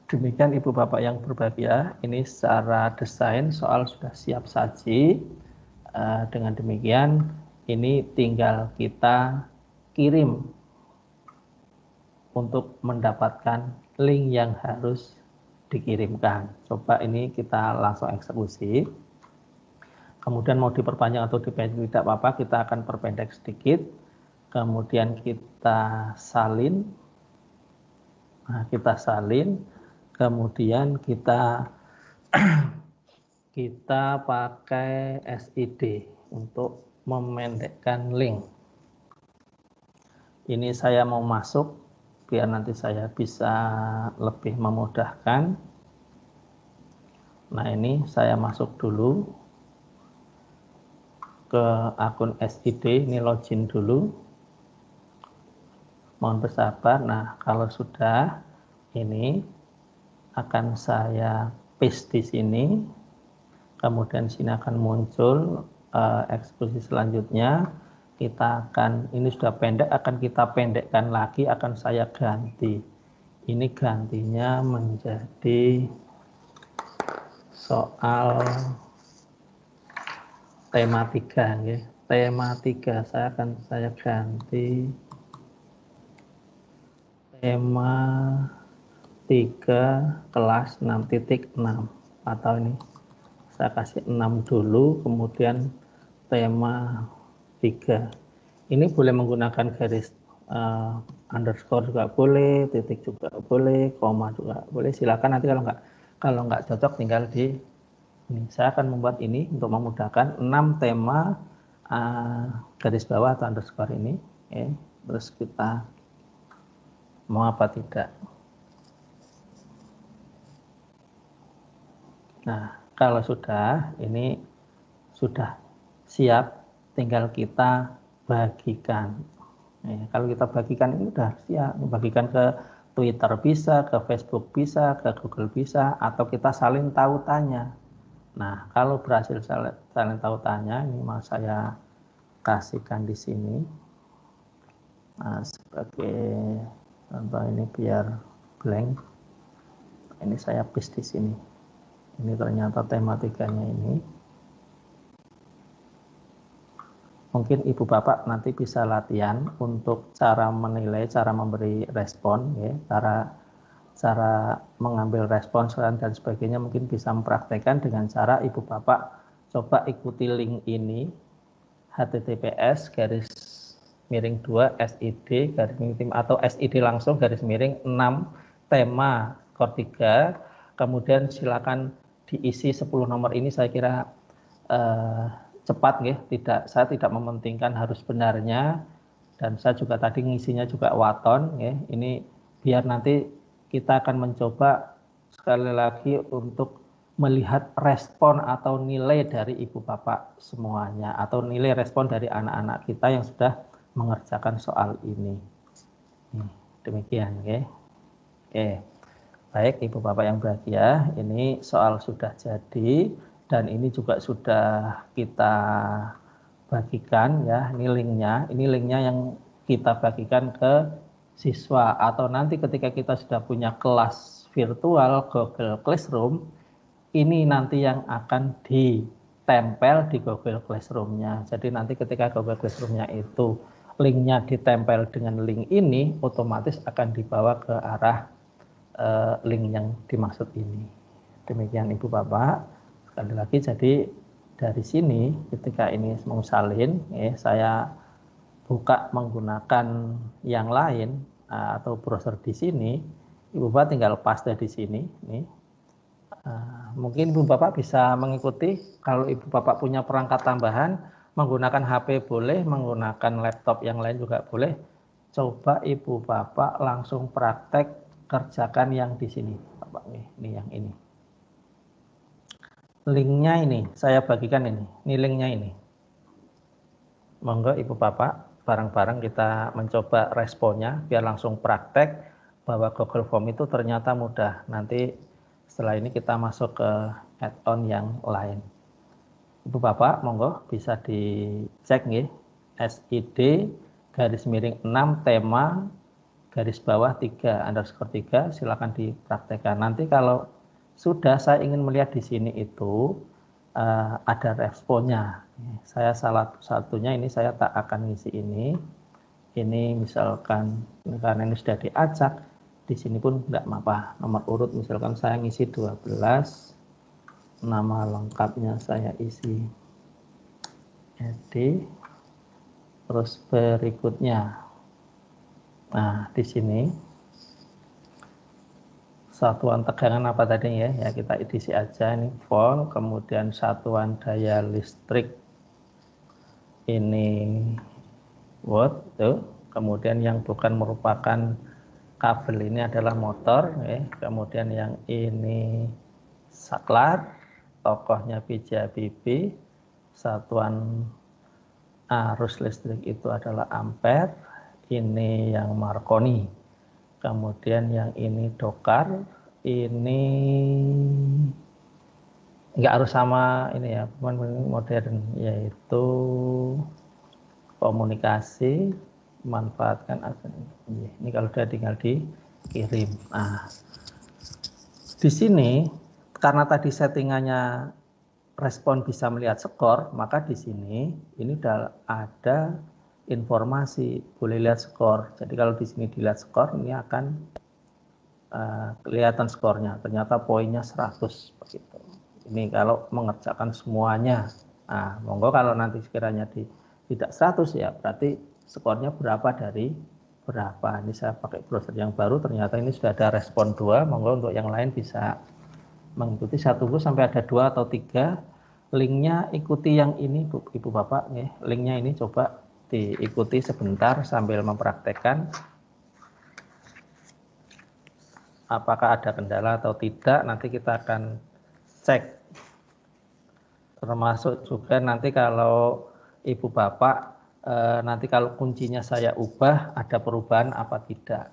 [SPEAKER 3] Demikian Ibu Bapak yang berbahagia, ini secara desain soal sudah siap saji. Dengan demikian ini tinggal kita kirim untuk mendapatkan link yang harus dikirimkan. Coba ini kita langsung eksekusi. Kemudian mau diperpanjang atau dipendek tidak apa-apa, kita akan perpendek sedikit. Kemudian kita salin. Nah, kita salin. Kemudian kita pakai SID untuk memendekkan link. Ini saya mau masuk biar nanti saya bisa lebih memudahkan. Nah, ini saya masuk dulu ke akun SID, ini login dulu. Mohon bersabar. Nah, kalau sudah, ini akan saya paste di sini. Kemudian sini akan muncul eksekusi selanjutnya. Kita akan, ini sudah pendek, akan kita pendekkan lagi, akan saya ganti. Ini gantinya menjadi soal tema 3 ya. Tema 3 saya ganti tema 3 kelas 6.6 atau ini saya kasih 6 dulu, kemudian tema 3. Ini boleh menggunakan garis underscore juga boleh, titik juga boleh, koma juga boleh. Silakan, nanti kalau nggak cocok tinggal di ini. Saya akan membuat ini untuk memudahkan 6 tema garis bawah atau underscore ini. Ya. Terus kita mau apa tidak. Nah, kalau sudah, ini sudah siap, tinggal kita bagikan. Ya, kalau kita bagikan ini sudah siap, bagikan ke Twitter bisa, ke Facebook bisa, ke Google bisa, atau kita saling tahu tanya. Nah, kalau berhasil saling tahu tanya, ini mau saya kasihkan di sini. Nah, sebagai contoh ini biar blank. Ini saya paste di sini. Ini ternyata tema 3-nya ini. Mungkin Ibu Bapak nanti bisa latihan untuk cara menilai, cara memberi respon, ya, cara mengambil respon dan sebagainya. Mungkin bisa mempraktekkan dengan cara Ibu Bapak coba ikuti link ini, https://2 SID atau SID langsung /6 tema skor 3. Kemudian silakan diisi 10 nomor ini. Saya kira cepat, ya. Saya tidak mementingkan harus benarnya, dan saya juga tadi ngisinya juga waton, ya. Ini biar nanti kita akan mencoba sekali lagi untuk melihat respon atau nilai dari Ibu Bapak semuanya, atau nilai respon dari anak-anak kita yang sudah mengerjakan soal ini. Demikian, ya. Oke. Baik, Ibu Bapak yang berbahagia, ini soal sudah jadi dan ini juga sudah kita bagikan, ya. Ini linknya yang kita bagikan ke siswa, atau nanti ketika kita sudah punya kelas virtual Google Classroom, ini nanti yang akan ditempel di Google Classroom-nya. Jadi nanti ketika Google Classroom-nya itu linknya ditempel dengan link ini, otomatis akan dibawa ke arah link yang dimaksud ini. Demikian Ibu Bapak. Sekali lagi, jadi dari sini ketika ini mau salin, ya, saya buka menggunakan yang lain atau browser di sini, Ibu Bapak tinggal paste di sini. Nih. Mungkin Ibu Bapak bisa mengikuti. Kalau Ibu Bapak punya perangkat tambahan, menggunakan HP boleh, menggunakan laptop yang lain juga boleh. Coba Ibu Bapak langsung praktek kerjakan yang di sini, Bapak. Ini yang ini. Linknya ini, saya bagikan ini linknya ini. Monggo Ibu Bapak, bareng-bareng kita mencoba responnya, biar langsung praktek bahwa Google Form itu ternyata mudah. Nanti setelah ini kita masuk ke add-on yang lain. Ibu Bapak, monggo bisa dicek nih, SID /6 tema /3 silakan dipraktekkan. Nanti kalau sudah, saya ingin melihat di sini itu ada responnya. Saya salah satunya ini saya tak akan ngisi ini. Ini misalkan karena ini sudah diacak, di sini pun enggak apa-apa. Nomor urut misalkan saya ngisi 12, nama lengkapnya saya isi Edi, terus berikutnya. Nah, di sini satuan tegangan apa tadi, ya? Ya kita isi aja ini volt, kemudian satuan daya listrik ini watt tuh. Kemudian yang bukan merupakan kabel ini adalah motor, kemudian yang ini saklar, tokohnya B.J. Habibie, satuan arus listrik itu adalah ampere, ini yang Marconi, kemudian yang ini dokar, ini nggak harus sama ini ya, modern, yaitu komunikasi, manfaatkan ini kalau sudah tinggal dikirim. Nah, di sini karena tadi settingannya respon bisa melihat skor, maka di sini ini udah ada informasi boleh lihat skor. Jadi kalau di sini dilihat skor, ini akan kelihatan skornya. Ternyata poinnya 100 begitu. Ini kalau mengerjakan semuanya. Nah, monggo kalau nanti sekiranya tidak 100 ya berarti skornya berapa dari berapa. Ini saya pakai browser yang baru, ternyata ini sudah ada respon 2. Monggo untuk yang lain bisa mengikuti 1 sampai ada 2 atau 3. Linknya ikuti yang ini Ibu Bapak, linknya ini coba diikuti sebentar sambil mempraktekkan apakah ada kendala atau tidak. Nanti kita akan cek, termasuk juga nanti kalau Ibu Bapak nanti kalau kuncinya saya ubah ada perubahan apa tidak.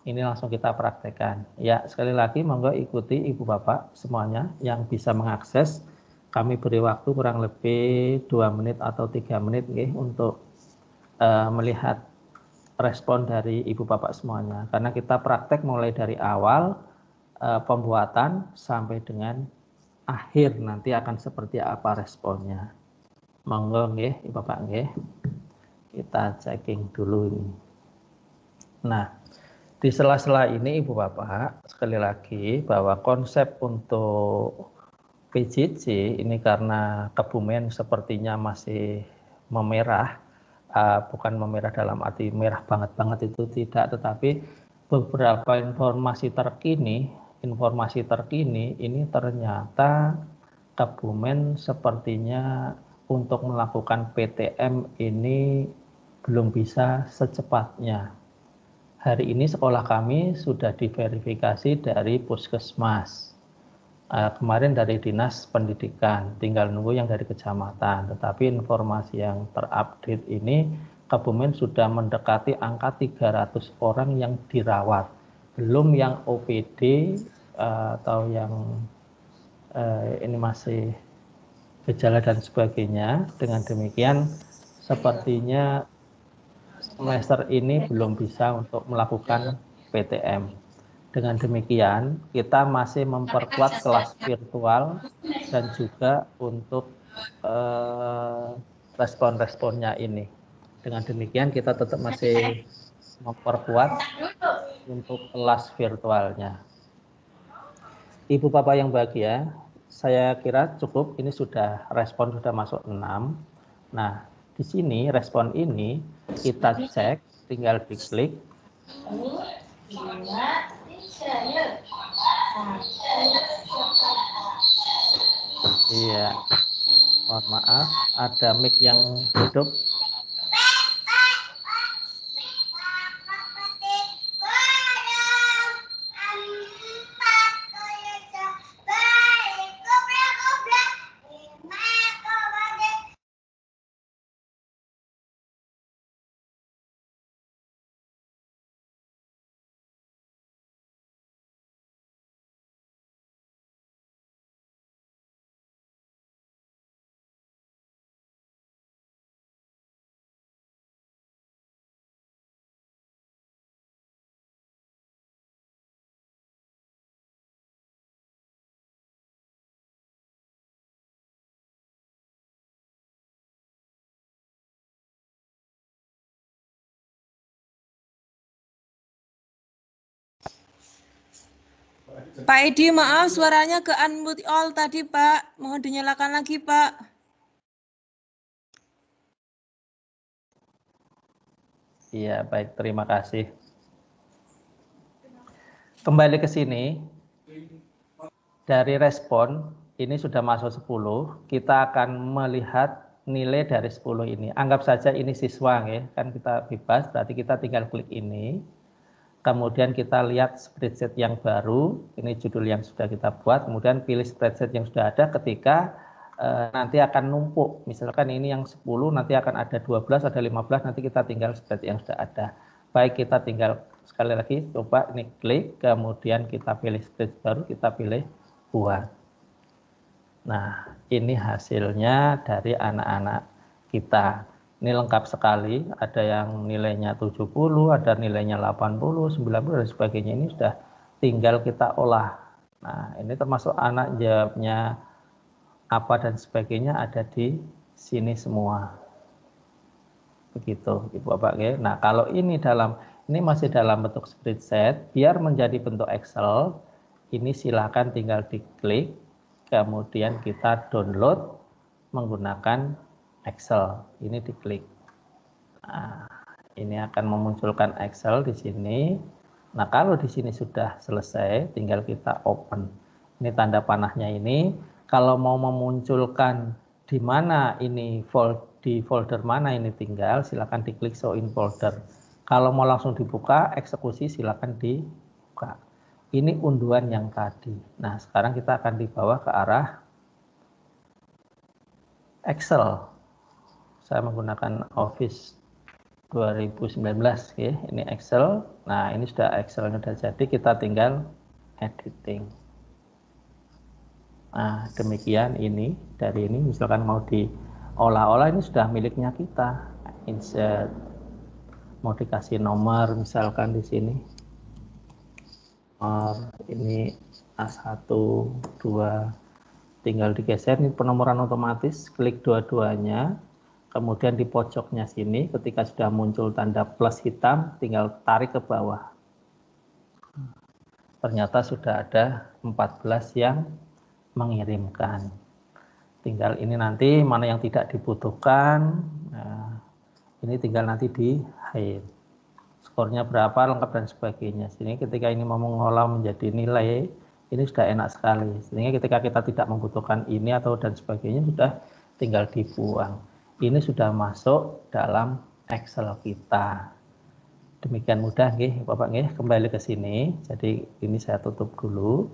[SPEAKER 3] Ini langsung kita praktekkan. Ya, sekali lagi monggo ikuti Ibu Bapak semuanya yang bisa mengakses. Kami beri waktu kurang lebih 2 menit atau 3 menit untuk melihat respon dari Ibu Bapak semuanya. Karena kita praktek mulai dari awal pembuatan sampai dengan akhir nanti akan seperti apa responnya. Monggo nggih Ibu Bapak nggih. Kita checking dulu ini. Nah, di sela-sela ini Ibu Bapak, sekali lagi bahwa konsep untuk PJJ ini karena Kebumen sepertinya masih memerah, bukan memerah dalam arti merah banget itu tidak, tetapi beberapa informasi terkini ini ternyata Kebumen sepertinya untuk melakukan PTM ini belum bisa secepatnya. Hari ini sekolah kami sudah diverifikasi dari Puskesmas. Kemarin dari Dinas Pendidikan, tinggal nunggu yang dari kecamatan. Tetapi informasi yang terupdate ini, Kebumen sudah mendekati angka 300 orang yang dirawat. Belum yang OPD atau yang ini masih gejala dan sebagainya. Dengan demikian, sepertinya semester ini belum bisa untuk melakukan PTM. Dengan demikian, kita masih memperkuat kelas virtual dan juga untuk respon-responnya ini. Dengan demikian, kita tetap masih memperkuat untuk kelas virtualnya. Ibu Bapak yang bahagia, saya kira cukup. Ini sudah respon sudah masuk 6. Nah, di sini respon ini kita cek, tinggal diklik. Iya, mohon maaf, ada mic yang hidup.
[SPEAKER 1] Pak Edi, maaf suaranya ke unmute all tadi Pak. Mohon dinyalakan lagi Pak.
[SPEAKER 3] Iya, baik, terima kasih. Kembali ke sini, dari respon, ini sudah masuk 10, kita akan melihat nilai dari 10 ini. Anggap saja ini siswa, ya. Kan kita bebas, berarti kita tinggal klik ini. kemudian kita lihat spreadsheet yang baru, ini judul yang sudah kita buat, kemudian pilih spreadsheet yang sudah ada ketika nanti akan numpuk, misalkan ini yang 10, nanti akan ada 12, ada 15, nanti kita tinggal spreadsheet yang sudah ada. Baik, kita tinggal sekali lagi coba ini klik, kemudian kita pilih spreadsheet baru, kita pilih buat. Nah, ini hasilnya dari anak-anak kita. Ini lengkap sekali, ada yang nilainya 70, ada nilainya 80, 90, dan sebagainya. Ini sudah tinggal kita olah. Nah, ini termasuk anak jawabnya apa dan sebagainya ada di sini semua. Begitu, Ibu Bapak. Nah, kalau ini masih dalam bentuk spreadsheet, biar menjadi bentuk Excel, ini silakan tinggal diklik, kemudian kita download menggunakan Excel. Ini diklik. Nah, ini akan memunculkan Excel di sini. Nah, kalau di sini sudah selesai, tinggal kita open. Ini tanda panahnya ini. Kalau mau memunculkan di mana ini di folder mana ini tinggal, silakan diklik show in folder. Kalau mau langsung dibuka, eksekusi silakan dibuka. Ini unduhan yang tadi. Nah, sekarang kita akan dibawa ke arah Excel. Saya menggunakan Office 2019, ya. Ini Excel. Nah, ini sudah Excelnya sudah jadi, kita tinggal editing. Nah, demikian ini dari ini, misalkan mau diolah-olah, ini sudah miliknya kita. Insert, mau dikasih nomor, misalkan di sini. Ini A1, 2, tinggal digeser, ini penomoran otomatis, klik dua-duanya, kemudian di pojoknya sini, ketika sudah muncul tanda plus hitam, tinggal tarik ke bawah. Ternyata sudah ada 14 yang mengirimkan. Tinggal ini nanti mana yang tidak dibutuhkan, nah, ini tinggal nanti di hide. Skornya berapa, lengkap dan sebagainya. Sehingga ketika ini mau mengolah menjadi nilai, ini sudah enak sekali. Sehingga ketika kita tidak membutuhkan ini atau dan sebagainya, sudah tinggal dibuang. Ini sudah masuk dalam Excel kita. Demikian mudah, nggih, Bapak, nggih. Kembali ke sini. Jadi ini saya tutup dulu.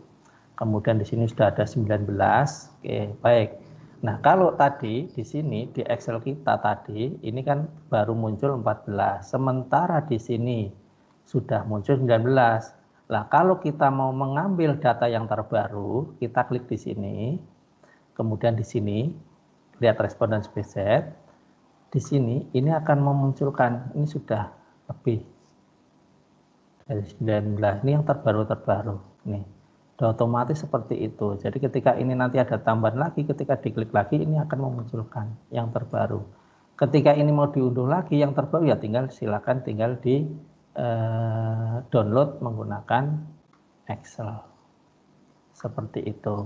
[SPEAKER 3] Kemudian di sini sudah ada 19. Oke, baik. Nah, kalau tadi di sini di Excel kita tadi ini kan baru muncul 14. Sementara di sini sudah muncul 19. Nah, kalau kita mau mengambil data yang terbaru, kita klik di sini. Kemudian di sini lihat respon dan spreadsheet. Di sini ini akan memunculkan, ini sudah lebih dari 19. Ini yang terbaru nih. Sudah otomatis seperti itu. Jadi ketika ini nanti ada tambahan lagi, ketika diklik lagi ini akan memunculkan yang terbaru. Ketika ini mau diunduh lagi yang terbaru, ya silakan tinggal di download menggunakan Excel. Seperti itu.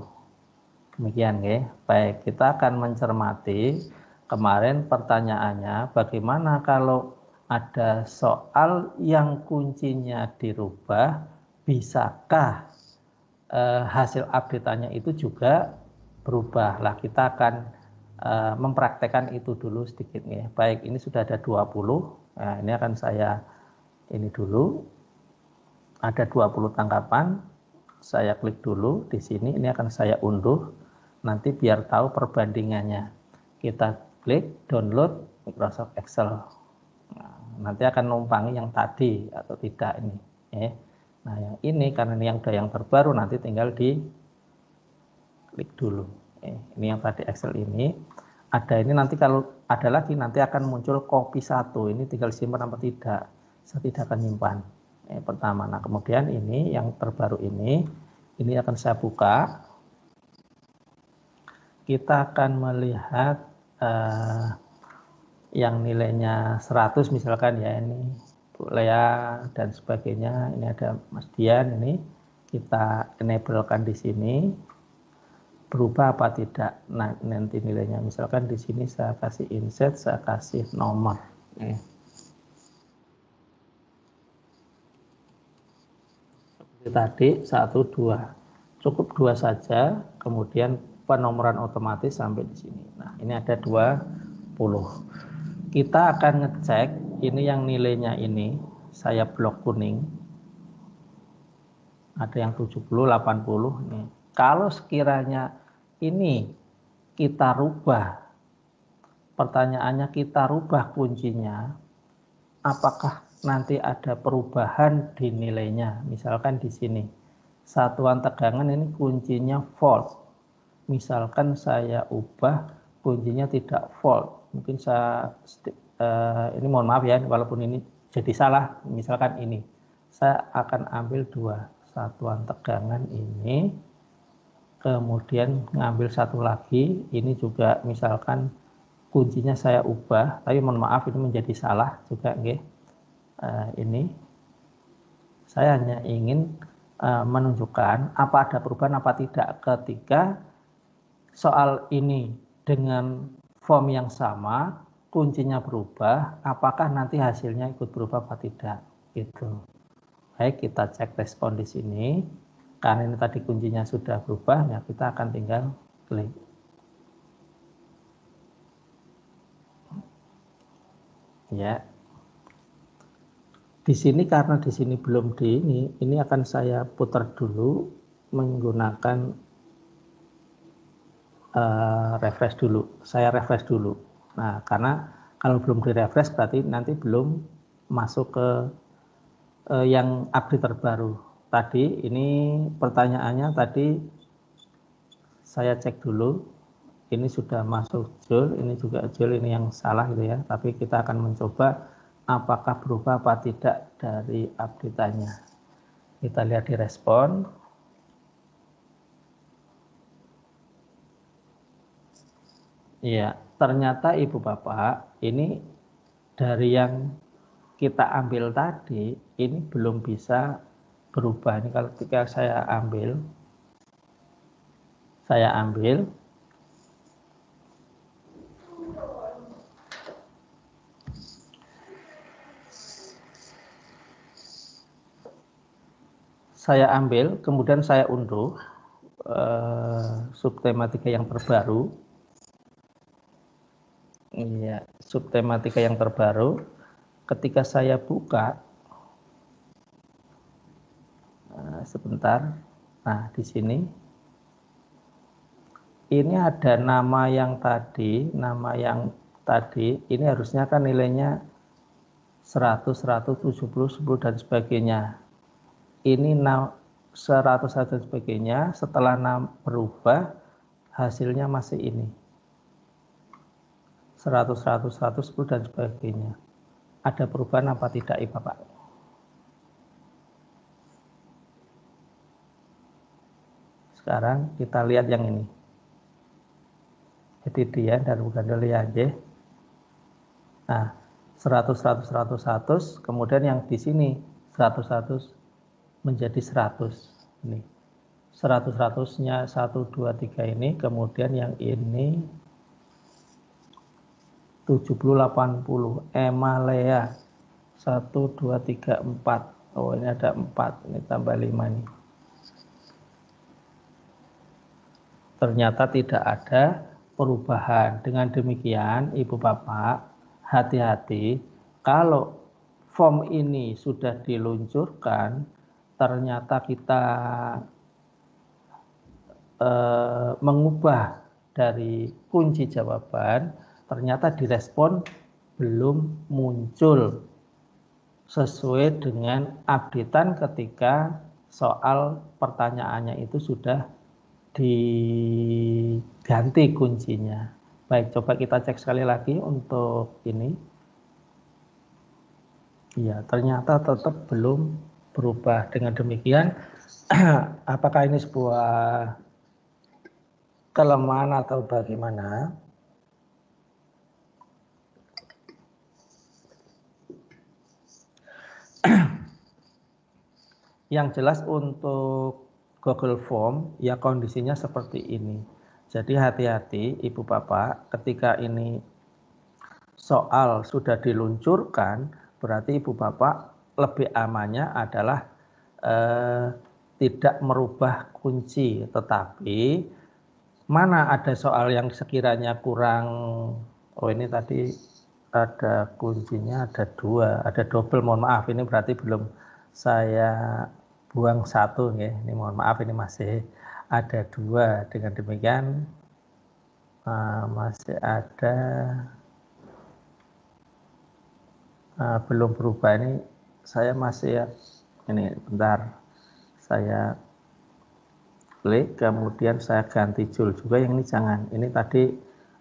[SPEAKER 3] Demikian, ya. Baik, kita akan mencermati kemarin pertanyaannya, bagaimana kalau ada soal yang kuncinya dirubah, bisakah hasil update-nya itu juga berubah? Lah, kita akan mempraktekkan itu dulu sedikit, ya. Baik, ini sudah ada 20. Nah, ini akan saya ini dulu. Ada 20 tangkapan. Saya klik dulu di sini, ini akan saya unduh. Nanti biar tahu perbandingannya. Kita klik download Microsoft Excel. Nah, nanti akan numpangi yang tadi atau tidak ini, ya. Nah, yang ini karena ini yang udah yang terbaru, nanti tinggal di klik dulu. Ini yang tadi Excel ini. Ada ini nanti kalau ada lagi nanti akan muncul copy 1. Ini tinggal simpan apa tidak. Saya tidak akan nyimpan. Pertama. Nah, kemudian ini yang terbaru ini akan saya buka. Kita akan melihat yang nilainya 100 misalkan, ya, ini Bu Lea dan sebagainya. Ini ada Mas Dian, ini kita enablekan di sini. Berubah apa tidak? Nah, nanti nilainya misalkan di sini saya kasih insert, saya kasih nomor. Seperti tadi 1, 2. Cukup 2 saja, kemudian penomoran otomatis sampai di sini. Nah, ini ada 20. Kita akan ngecek ini yang nilainya ini saya blok kuning. Ada yang 70, 80 nih. Kalau sekiranya ini kita rubah, pertanyaannya kita rubah kuncinya, apakah nanti ada perubahan di nilainya? Misalkan di sini, satuan tegangan ini kuncinya volt. Misalkan saya ubah kuncinya tidak volt. Mungkin saya, ini mohon maaf ya, walaupun ini jadi salah, misalkan ini. Saya akan ambil dua satuan tegangan ini, kemudian ngambil satu lagi, ini juga misalkan kuncinya saya ubah, tapi mohon maaf ini menjadi salah juga, nggih. Ini saya hanya ingin menunjukkan apa ada perubahan apa tidak ketika soal ini dengan form yang sama, kuncinya berubah, apakah nanti hasilnya ikut berubah apa tidak, gitu. Baik, kita cek respon di sini. Karena ini tadi kuncinya sudah berubah, ya kita akan tinggal klik. Ya. Di sini karena di sini belum di ini akan saya putar dulu menggunakan refresh dulu. Saya refresh dulu. Nah, karena kalau belum di refresh berarti nanti belum masuk ke yang update terbaru. Tadi ini pertanyaannya tadi saya cek dulu. Ini sudah masuk joule, ini juga joule, ini yang salah gitu ya. Tapi kita akan mencoba apakah berubah apa tidak dari update-nya. Kita lihat di respon. Iya, ternyata Ibu Bapak, ini dari yang kita ambil tadi, ini belum bisa berubah. Ini kalau ketika saya ambil, kemudian saya unduh subtematika yang terbaru. Iya, subtematika yang terbaru. Ketika saya buka, sebentar. Nah, di sini ini ada nama yang tadi, ini harusnya kan nilainya 100, 170, 10 dan sebagainya. Ini 100 dan sebagainya, setelah berubah hasilnya masih ini. 100, 100, 110 dan sebagainya. Ada perubahan apa tidak, Ibu Bapak? Sekarang kita lihat yang ini. Jadi dia dan bukan dulu ya, Nah, 100, 100, 100, 100, kemudian yang di sini 100, 100 menjadi 100. Ini 100, 100-nya 1, 2, 3 ini, kemudian yang ini 70, 80, Emalea 1, 2, 3, 4. Oh, ini ada 4, ini tambah 5 nih. Ternyata tidak ada perubahan. Dengan demikian, Ibu Bapak, hati-hati kalau form ini sudah diluncurkan, ternyata kita mengubah dari kunci jawaban, ternyata direspon belum muncul sesuai dengan updatean ketika soal pertanyaannya itu sudah diganti kuncinya. Baik, coba kita cek sekali lagi untuk ini. Ya, ternyata tetap belum berubah. Dengan demikian, apakah ini sebuah kelemahan atau bagaimana? Yang jelas untuk Google Form, ya kondisinya seperti ini. Jadi hati-hati Ibu Bapak, ketika ini soal sudah diluncurkan, berarti Ibu Bapak lebih amannya adalah tidak merubah kunci, tetapi mana ada soal yang sekiranya kurang, oh ini tadi ada kuncinya ada 2, ada double, mohon maaf ini berarti belum saya buang 1 ya. Ini mohon maaf ini masih ada 2. Dengan demikian masih ada belum berubah. Ini saya masih ini bentar. Saya klik, kemudian saya ganti jul juga. Yang ini jangan. Ini tadi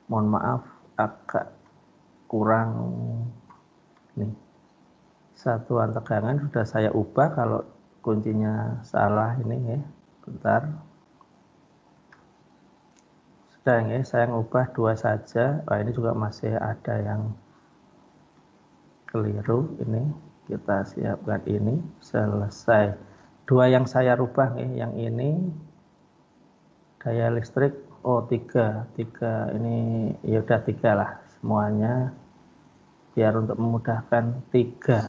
[SPEAKER 3] mohon maaf agak kurang nih. Satuan tegangan sudah saya ubah. Kalau kuncinya salah ini ya. Bentar. Sudah ya, saya ngubah 2 saja. Wah, ini juga masih ada yang keliru. Ini kita siapkan ini. Selesai. 2 yang saya rubah nih. Yang ini daya listrik, 3 ini ya udah 3 lah semuanya, biar untuk memudahkan 3.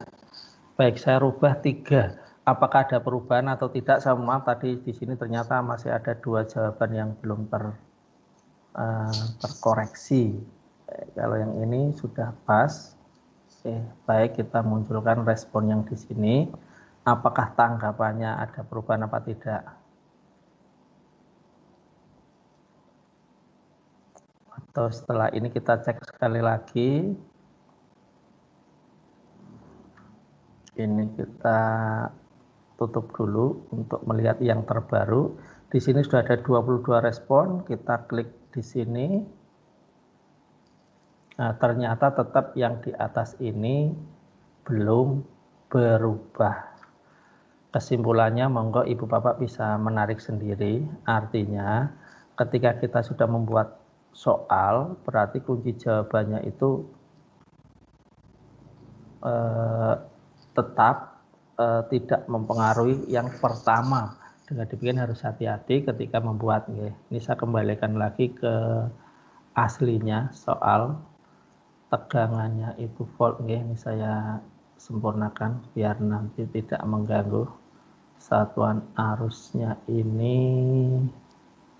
[SPEAKER 3] Baik, saya rubah 3. Apakah ada perubahan atau tidak? Saya maaf tadi di sini ternyata masih ada 2 jawaban yang belum terkoreksi. Kalau yang ini sudah pas. Baik, kita munculkan respon yang di sini. Apakah tanggapannya ada perubahan apa tidak? Atau setelah ini kita cek sekali lagi. Ini kita tutup dulu untuk melihat yang terbaru. Di sini sudah ada 22 respon. Kita klik di sini. Nah, ternyata tetap yang di atas ini belum berubah. Kesimpulannya, monggo Ibu Bapak bisa menarik sendiri. Artinya, ketika kita sudah membuat soal, berarti kunci jawabannya itu tetap tidak mempengaruhi yang pertama. Dengan demikian harus hati-hati ketika membuat. Ini saya kembalikan lagi ke aslinya soal tegangannya itu volt. Ini saya sempurnakan biar nanti tidak mengganggu. Satuan arusnya ini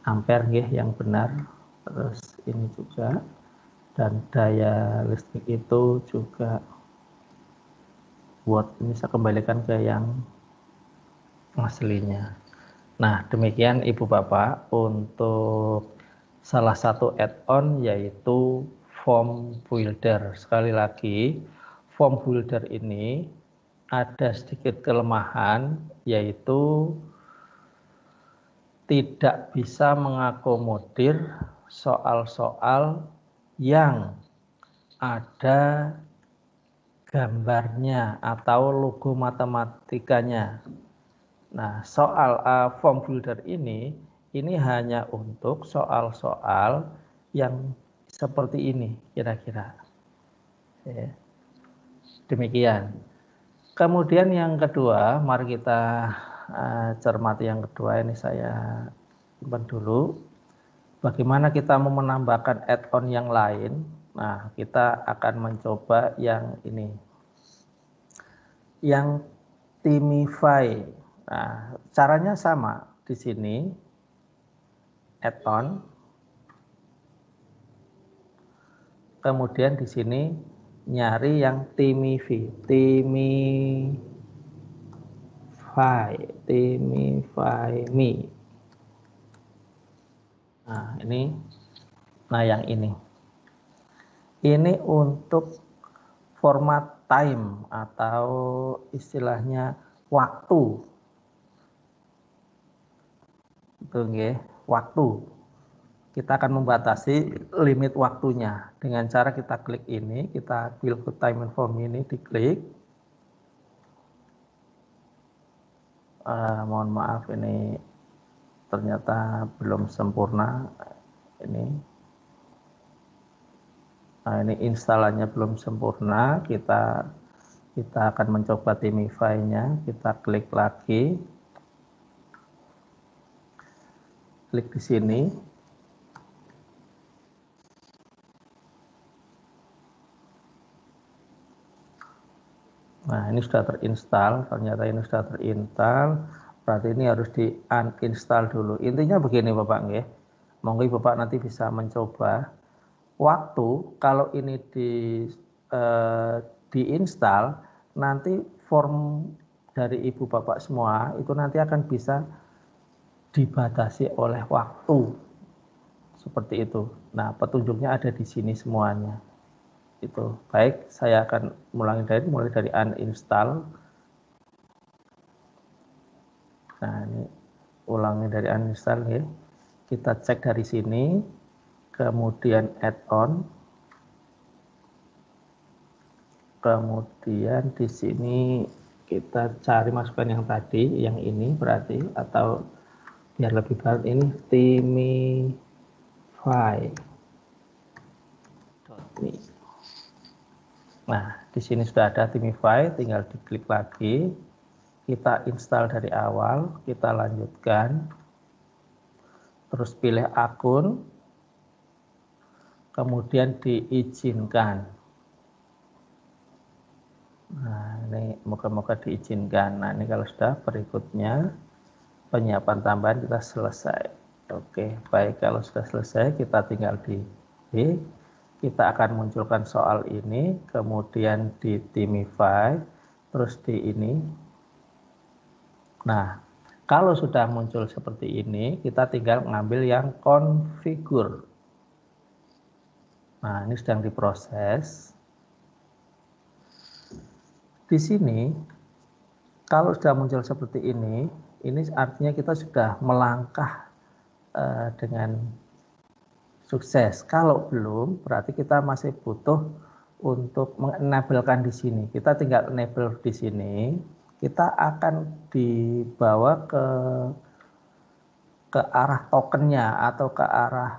[SPEAKER 3] ampere yang benar. Terus ini juga, dan daya listrik itu juga watt. Ini saya kembalikan ke yang aslinya. Nah, demikian Ibu Bapak untuk salah satu add-on yaitu form builder. Sekali lagi, form builder ini ada sedikit kelemahan, yaitu tidak bisa mengakomodir soal-soal yang ada gambarnya atau logo matematikanya. Nah, soal form builder ini hanya untuk soal-soal yang seperti ini kira-kira. Demikian. Kemudian yang kedua, mari kita cermati yang kedua. Ini saya simpan dulu. Bagaimana kita mau menambahkan add-on yang lain? Nah, kita akan mencoba yang ini. Yang Themify. Nah, caranya sama di sini. Add-on. Kemudian di sini nyari yang Themify. Themify me. Nah, ini. Nah, yang ini. Ini untuk format time atau istilahnya waktu. Itu nggih, waktu. Kita akan membatasi limit waktunya dengan cara kita klik ini, kita pilih time inform ini, diklik. Mohon maaf ini ternyata belum sempurna ini. Nah, ini instalannya belum sempurna. Kita akan mencoba Themify-nya. Kita klik lagi. Klik di sini. Nah, ini sudah terinstall. Ternyata ini sudah terinstall. Berarti ini harus di uninstall dulu. Intinya begini Bapak nggih. Monggo Bapak nanti bisa mencoba. Waktu kalau ini diinstal, nanti form dari Ibu Bapak semua itu nanti akan bisa dibatasi oleh waktu. Seperti itu. Nah, petunjuknya ada di sini semuanya. Itu. Baik, saya akan mulai dari uninstall. Nah, ini ulangi dari uninstall ya. Kita cek dari sini, kemudian add-on. Kemudian di sini kita cari masukan yang tadi, yang ini berarti, atau biar lebih berat ini Themify. Nah, di sini sudah ada Themify, tinggal diklik lagi. Kita install dari awal, kita lanjutkan. Terus pilih akun, kemudian diizinkan. Nah, ini moga-moga diizinkan. Nah, ini kalau sudah, berikutnya penyiapan tambahan kita selesai. Oke, baik, kalau sudah selesai kita tinggal di kita akan munculkan soal ini, kemudian di Themify, terus di ini. Nah, kalau sudah muncul seperti ini, kita tinggal mengambil yang configure. Nah, ini sedang diproses. Di sini, kalau sudah muncul seperti ini artinya kita sudah melangkah dengan sukses. Kalau belum, berarti kita masih butuh untuk mengenablekan di sini. Kita tinggal enable di sini, kita akan dibawa ke arah tokennya atau ke arah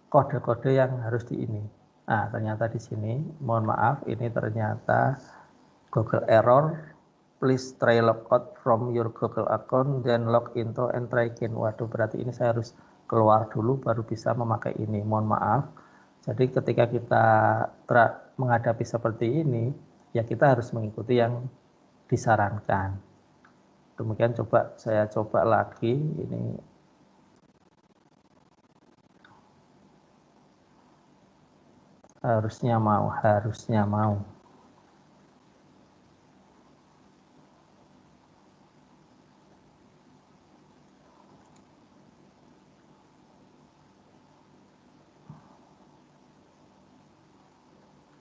[SPEAKER 3] kode-kode yang harus di ini. Nah, ternyata di sini, mohon maaf, ini ternyata Google error, please try log out from your Google account, then log into and try again. Waduh, berarti ini saya harus keluar dulu baru bisa memakai ini. Mohon maaf. Jadi ketika kita menghadapi seperti ini, ya kita harus mengikuti yang disarankan. Demikian saya coba lagi ini. Harusnya mau.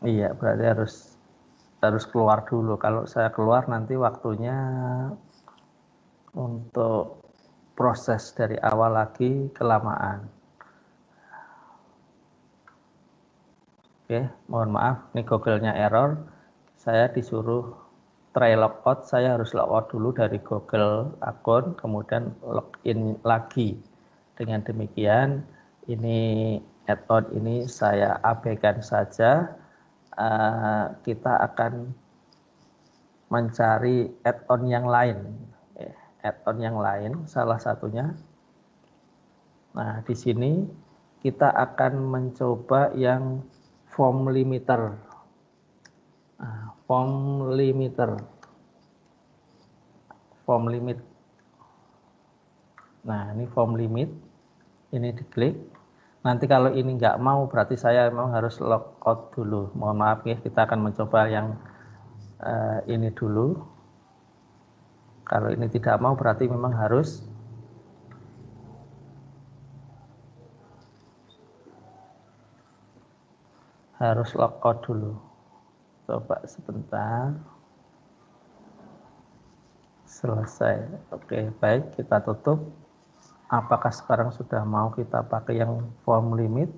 [SPEAKER 3] Iya, berarti harus keluar dulu. Kalau saya keluar nanti waktunya untuk proses dari awal lagi kelamaan. Oke, mohon maaf, ini Google-nya error. Saya disuruh try logout, saya harus logout dulu dari Google akun, kemudian login lagi. Dengan demikian, ini add-on ini saya abaikan saja. Kita akan mencari add-on yang lain. Add-on yang lain, salah satunya. Nah, di sini kita akan mencoba yang form limiter. Form limit. Nah, ini form limit. Ini diklik. Nanti kalau ini nggak mau, berarti saya memang harus logout dulu. Mohon maaf ya, kita akan mencoba yang ini dulu. Kalau ini tidak mau, berarti memang harus logout dulu. Coba sebentar. Selesai. Oke, baik, kita tutup. Apakah sekarang sudah mau kita pakai yang form limit?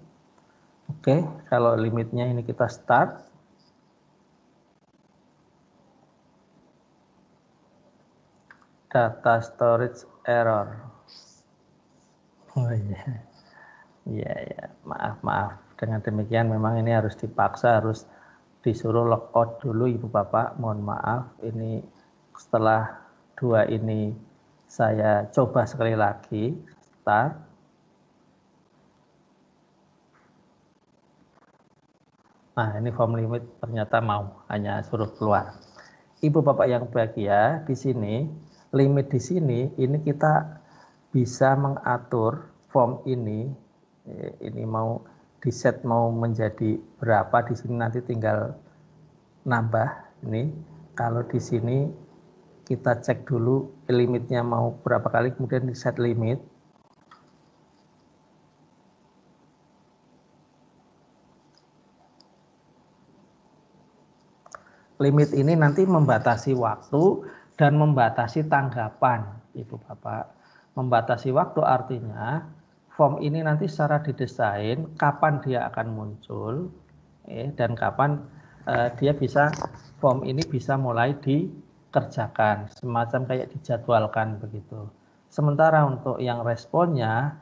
[SPEAKER 3] Oke, kalau limitnya ini kita start. Data storage error. Oh iya. Iya, maaf. Dengan demikian memang ini harus dipaksa, harus disuruh logout dulu Ibu Bapak. Mohon maaf, ini setelah 2 ini saya coba sekali lagi, start. Nah, ini form limit ternyata mau, hanya suruh keluar. Ibu Bapak yang bahagia, di sini, limit di sini, ini kita bisa mengatur form ini mau di-set mau menjadi berapa, di sini nanti tinggal nambah ini. Kalau di sini kita cek dulu limitnya mau berapa kali, kemudian di set limit. Limit ini nanti membatasi waktu dan membatasi tanggapan, Ibu Bapak. Membatasi waktu artinya form ini nanti secara didesain kapan dia akan muncul, dan kapan dia bisa, form ini bisa mulai dikerjakan, semacam kayak dijadwalkan begitu. Sementara untuk yang responnya,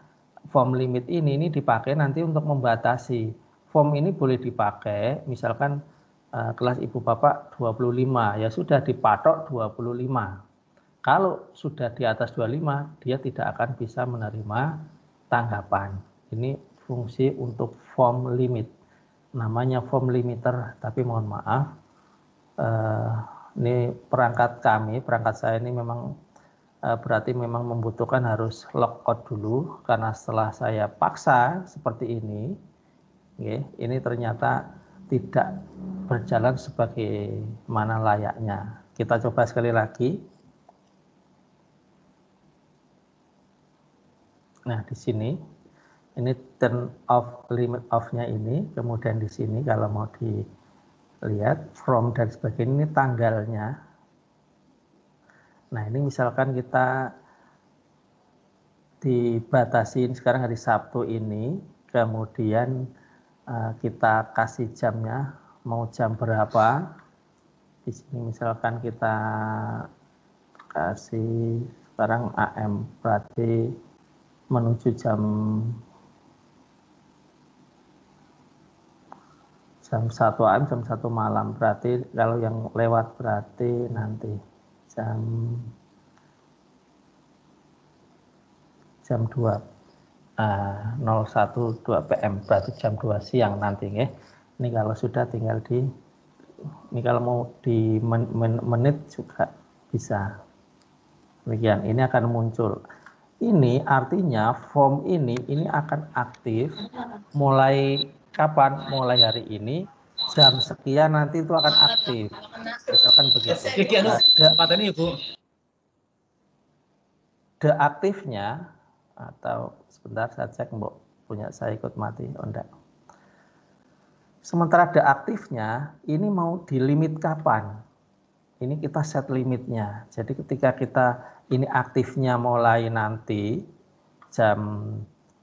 [SPEAKER 3] form limit ini dipakai nanti untuk membatasi. Form ini boleh dipakai, misalkan kelas Ibu Bapak 25, ya sudah dipatok 25. Kalau sudah di atas 25, dia tidak akan bisa menerima tanggapan. Ini fungsi untuk form limit. Namanya form limiter, tapi mohon maaf, ini perangkat saya ini memang berarti memang membutuhkan harus logout dulu, karena setelah saya paksa seperti ini, ini ternyata tidak berjalan sebagaimana layaknya. Kita coba sekali lagi. Nah, di sini ini turn off, limit off-nya ini, kemudian di sini kalau mau dilihat from dan sebagainya, ini tanggalnya. Nah, ini misalkan kita dibatasin sekarang hari Sabtu ini, kemudian kita kasih jamnya, mau jam berapa. Di sini misalkan kita kasih sekarang AM, berarti menuju jam 1 AM, jam 1 malam. Berarti kalau yang lewat berarti nanti jam 2 012 PM, berarti jam 2 siang nanti ya. Ini kalau sudah tinggal ini kalau mau di menit juga bisa. Demikian, ini akan muncul. Ini artinya form ini akan aktif mulai kapan? Mulai hari ini jam sekian nanti itu akan aktif. Misalkan begitu. Deaktifnya, atau sebentar saya cek, Mbok punya saya ikut mati, oh enggak. Sementara deaktifnya ini mau dilimit kapan? Ini kita set limitnya. Jadi ketika kita ini aktifnya mulai nanti jam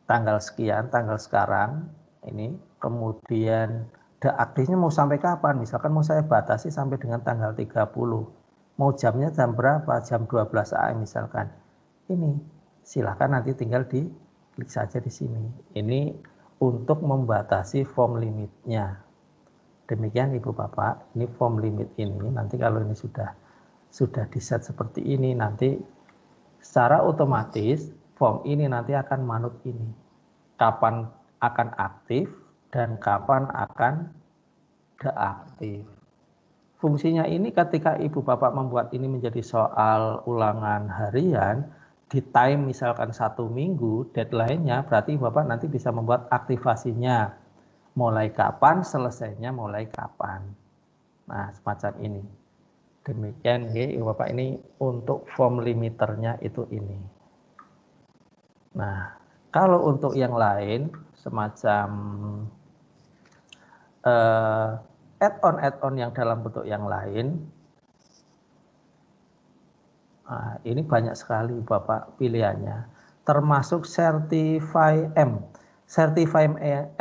[SPEAKER 3] tanggal sekian, tanggal sekarang ini, kemudian deaktifnya mau sampai kapan? Misalkan mau saya batasi sampai dengan tanggal 30. Mau jamnya jam berapa? Jam 12 AM misalkan. Ini silakan nanti tinggal diklik saja di sini. Ini untuk membatasi form limitnya. Demikian Ibu Bapak, ini form limit ini. Nanti kalau ini sudah diset seperti ini, nanti secara otomatis form ini nanti akan manut ini. Kapan akan aktif dan kapan akan deaktif. Fungsinya ini ketika Ibu Bapak membuat ini menjadi soal ulangan harian, di time misalkan 1 minggu, deadline-nya berarti Bapak nanti bisa membuat aktivasinya. Mulai kapan, selesainya mulai kapan. Nah, semacam ini. Demikian ya, Bapak, ini untuk form limiternya itu ini. Nah, kalau untuk yang lain, semacam add-on yang dalam bentuk yang lain, nah, ini banyak sekali Bapak pilihannya, termasuk Certify M. Certify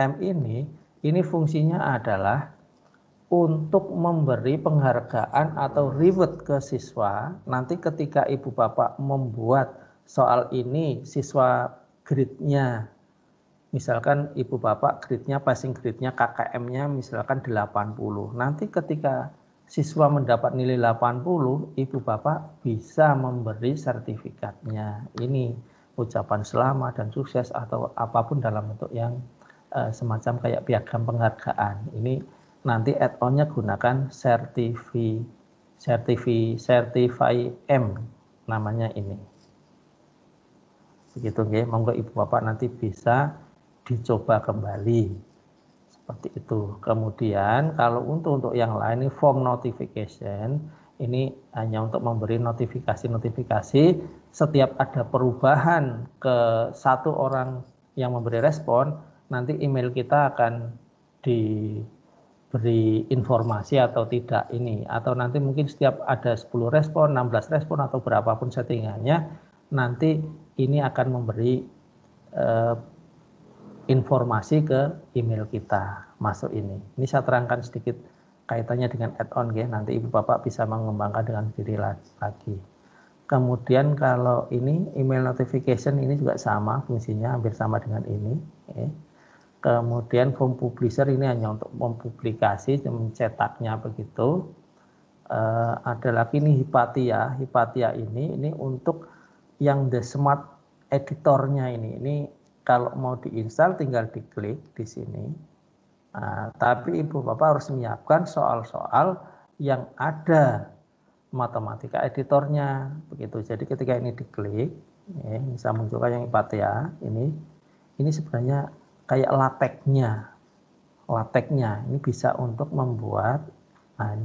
[SPEAKER 3] M ini fungsinya adalah untuk memberi penghargaan atau reward ke siswa. Nanti ketika Ibu Bapak membuat soal ini, siswa grade-nya, misalkan Ibu Bapak grade-nya, passing grade-nya, KKM-nya misalkan 80. Nanti ketika siswa mendapat nilai 80, Ibu Bapak bisa memberi sertifikatnya. Ini ucapan selamat dan sukses atau apapun dalam bentuk yang semacam kayak piagam penghargaan. Ini nanti add-on-nya gunakan Certify M namanya ini. Begitu nggih, monggo Ibu Bapak nanti bisa dicoba kembali seperti itu. Kemudian kalau untuk yang lain ini form notification, Ini hanya untuk memberi notifikasi-notifikasi setiap ada perubahan ke satu orang yang memberi respon, nanti email kita akan diberi informasi atau tidak ini. Atau nanti mungkin setiap ada 10 respon, 16 respon atau berapapun settingannya, nanti ini akan memberi informasi ke email kita masuk ini. Ini saya terangkan sedikit kaitannya dengan add-on ya. Nanti Ibu Bapak bisa mengembangkan dengan diri lagi. Kemudian kalau ini email notification ini juga sama fungsinya, hampir sama dengan ini. Ya. Kemudian form publisher ini hanya untuk mempublikasi, mencetaknya begitu. Ada lagi ini Hipatia. Hipatia ini untuk yang the smart editornya ini kalau mau diinstal tinggal diklik di sini. Nah, tapi Ibu Bapak harus menyiapkan soal-soal yang ada matematika editornya begitu. Jadi ketika ini diklik, ya, bisa munculkan yang Hipatia ini sebenarnya kayak lateknya. Ini bisa untuk membuat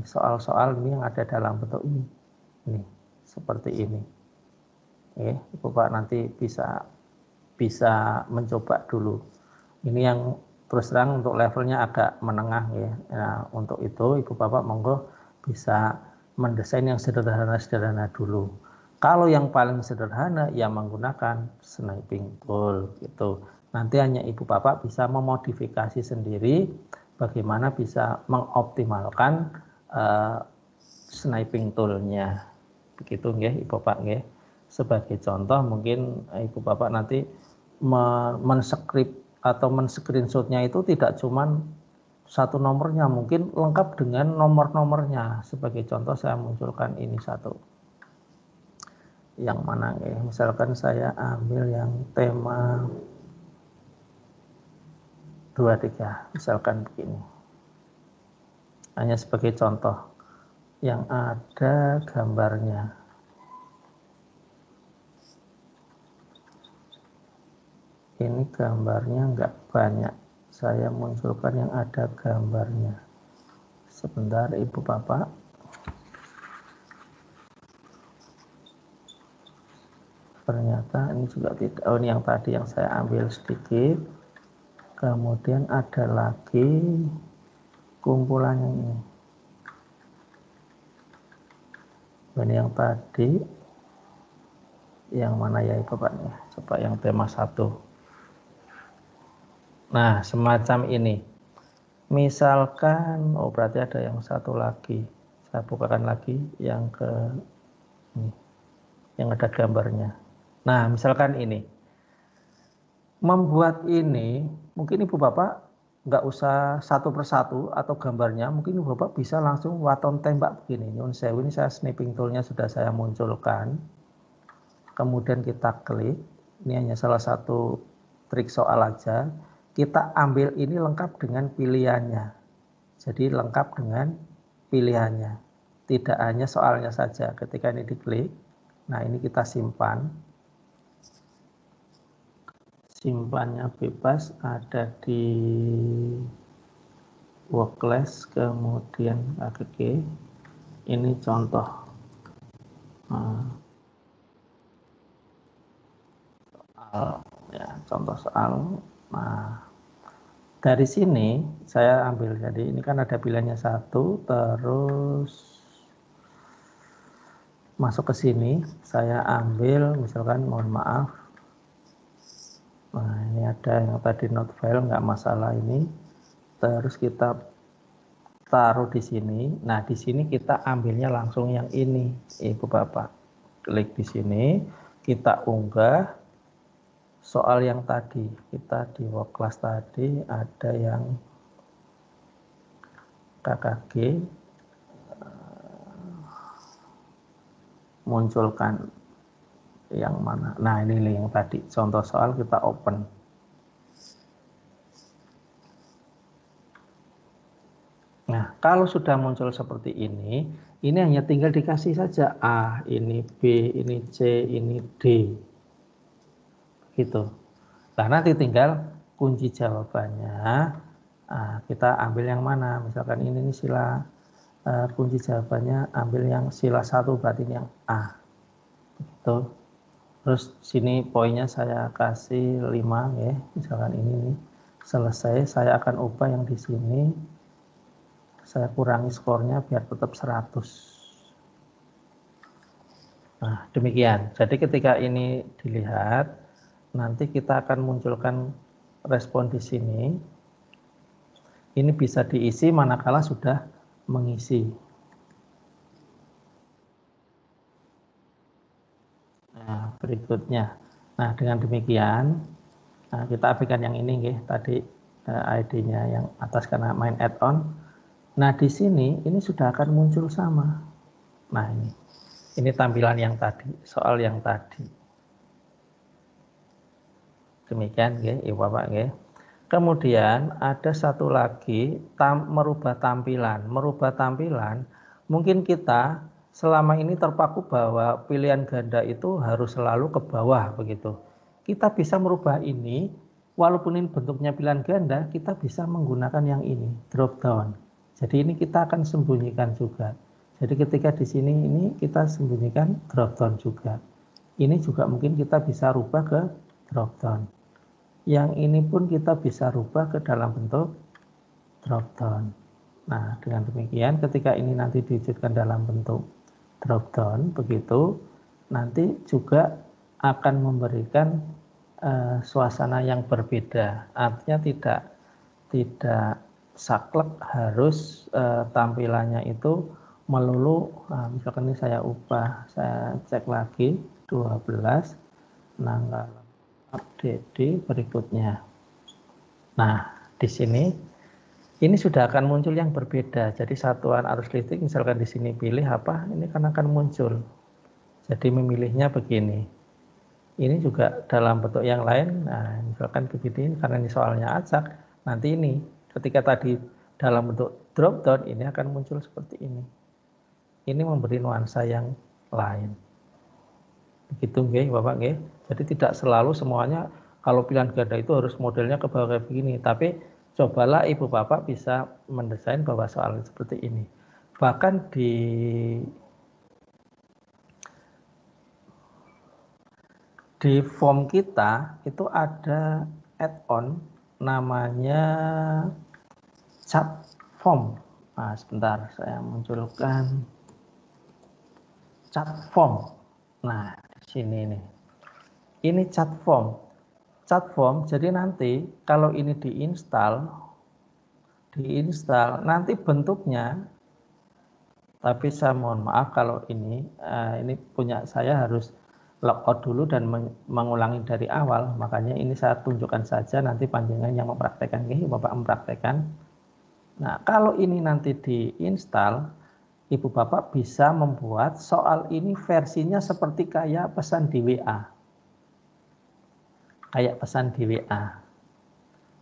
[SPEAKER 3] soal-soal ini yang ada dalam bentuk ini seperti ini. Ibu Bapak nanti bisa mencoba dulu. Ini yang terus terang untuk levelnya agak menengah ya. Nah, untuk itu Ibu Bapak monggo bisa mendesain yang sederhana dulu. Kalau yang paling sederhana ya menggunakan sniping tool gitu. Nanti hanya Ibu Bapak bisa memodifikasi sendiri bagaimana bisa mengoptimalkan sniping toolnya. Begitu nggih Ibu Bapak nggih. Sebagai contoh mungkin Ibu Bapak nanti men-script atau men-screenshotnya itu tidak cuman satu nomornya, mungkin lengkap dengan nomor-nomornya. Sebagai contoh saya munculkan ini satu. Yang mana ya? Misalkan saya ambil yang tema 23, misalkan begini. Hanya sebagai contoh yang ada gambarnya. Ini gambarnya enggak banyak, saya munculkan yang ada gambarnya. Sebentar Ibu Bapak. Ternyata ini juga tidak, ini yang tadi yang saya ambil sedikit. Kemudian ada lagi kumpulan yang ini. Ini yang tadi, yang mana ya Ibu Bapak? Coba yang tema 1. Nah, semacam ini. Misalkan, berarti ada yang satu lagi. Saya bukakan lagi yang ke ini, yang ada gambarnya. Nah, misalkan ini. Membuat ini, mungkin Ibu Bapak nggak usah satu persatu atau gambarnya, mungkin Ibu Bapak bisa langsung waton tembak begini. Nyun sewu, ini saya sniping toolnya sudah saya munculkan. Kemudian kita klik. Ini hanya salah satu trik soal aja. Kita ambil ini lengkap dengan pilihannya. Jadi lengkap dengan pilihannya. Tidak hanya soalnya saja. Ketika ini diklik, nah ini kita simpan. Simpannya bebas, ada di worklist, kemudian AGG. Ini contoh. Contoh soal. Nah, dari sini saya ambil, jadi ini kan ada pilihannya 1, terus masuk ke sini, saya ambil misalkan, mohon maaf, nah ini ada yang tadi not file, nggak masalah ini, terus kita taruh di sini. Nah di sini kita ambilnya langsung yang ini, Ibu Bapak, klik di sini, kita unggah. Soal yang tadi, kita di work class tadi ada yang KKG, munculkan yang mana. Nah ini yang tadi, contoh soal kita open. Nah kalau sudah muncul seperti ini hanya tinggal dikasih saja A, ini B, ini C, ini D. Gitu. Nah nanti tinggal kunci jawabannya. Nah, kita ambil yang mana? Misalkan ini sila kunci jawabannya ambil yang sila 1 berarti ini yang A. Begitu. Terus sini poinnya saya kasih 5 ya. Misalkan ini nih. Selesai, saya akan ubah yang di sini. Saya kurangi skornya biar tetap 100. Nah, demikian. Jadi ketika ini dilihat, nanti kita akan munculkan respon di sini. Ini bisa diisi manakala sudah mengisi. Nah, berikutnya. Nah, dengan demikian, kita abaikan yang ini, tadi ID-nya yang atas karena main add-on. Nah, di sini ini sudah akan muncul sama. Nah, ini tampilan yang tadi, soal yang tadi. Demikian, Ibu Bapak. Kemudian ada satu lagi, merubah tampilan. Merubah tampilan, mungkin kita selama ini terpaku bahwa pilihan ganda itu harus selalu ke bawah begitu. Kita bisa merubah ini, walaupun ini bentuknya pilihan ganda, kita bisa menggunakan yang ini, drop down. Jadi ini kita akan sembunyikan juga. Jadi ketika di sini ini kita sembunyikan drop down juga. Ini juga mungkin kita bisa rubah ke drop down. Yang ini pun kita bisa rubah ke dalam bentuk drop down. Nah, dengan demikian ketika ini nanti diwujudkan dalam bentuk drop down begitu, nanti juga akan memberikan suasana yang berbeda. Artinya tidak saklek harus tampilannya itu melulu, misalkan ini saya ubah, saya cek lagi 12 nanggal update berikutnya. Nah, di sini ini sudah akan muncul yang berbeda. Jadi satuan arus listrik misalkan di sini pilih apa, ini kan akan muncul. Jadi memilihnya begini. Ini juga dalam bentuk yang lain. Nah, misalkan begini karena ini soalnya acak, nanti ini ketika tadi dalam bentuk drop down ini akan muncul seperti ini. Ini memberi nuansa yang lain. Begitu Bapak. Jadi tidak selalu semuanya kalau pilihan ganda itu harus modelnya ke bawah kayak begini, tapi cobalah Ibu Bapak bisa mendesain bahwa soal seperti ini. Bahkan di form kita itu ada add-on namanya chat form. Nah, sebentar saya munculkan chat form. Nah, di sini nih. Ini chat form. Chat form, jadi nanti kalau ini diinstal nanti bentuknya, tapi saya mohon maaf kalau ini punya saya harus logout dulu dan mengulangi dari awal, makanya ini saya tunjukkan saja, nanti panjenengan yang mempraktekkan, Bapak mempraktekkan. Nah, kalau ini nanti diinstal, Ibu Bapak bisa membuat soal ini versinya seperti kayak pesan di WA. Kayak pesan di WA.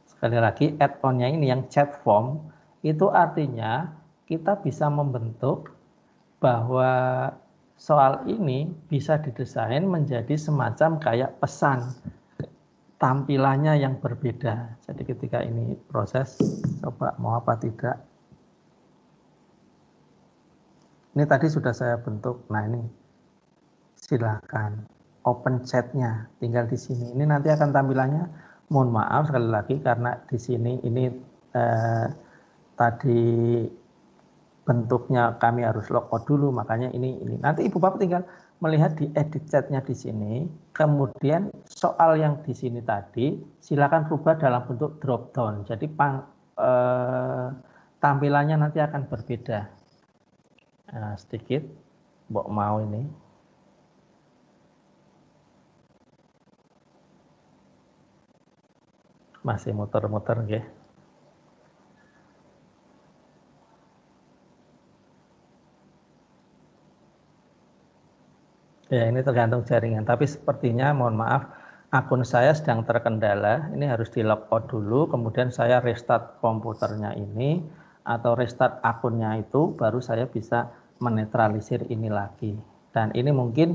[SPEAKER 3] Sekali lagi, add-on-nya ini yang chat form, itu artinya kita bisa membentuk bahwa soal ini bisa didesain menjadi semacam kayak pesan. Tampilannya yang berbeda. Jadi ketika ini proses, coba mau apa tidak. Ini tadi sudah saya bentuk. Nah ini, silakan open chatnya, tinggal di sini. Ini nanti akan tampilannya. Mohon maaf sekali lagi karena di sini ini tadi bentuknya kami harus logout dulu, makanya ini. Nanti Ibu Bapak tinggal melihat di edit chatnya di sini. Kemudian soal yang di sini tadi silakan rubah dalam bentuk drop down. Jadi tampilannya nanti akan berbeda. Nah, sedikit, Mbok mau ini. Masih muter-muter, nggih. Ya, ini tergantung jaringan. Tapi sepertinya, mohon maaf, akun saya sedang terkendala. Ini harus di logout dulu, kemudian saya restart komputernya ini, atau restart akunnya itu, baru saya bisa menetralisir ini lagi. Dan ini mungkin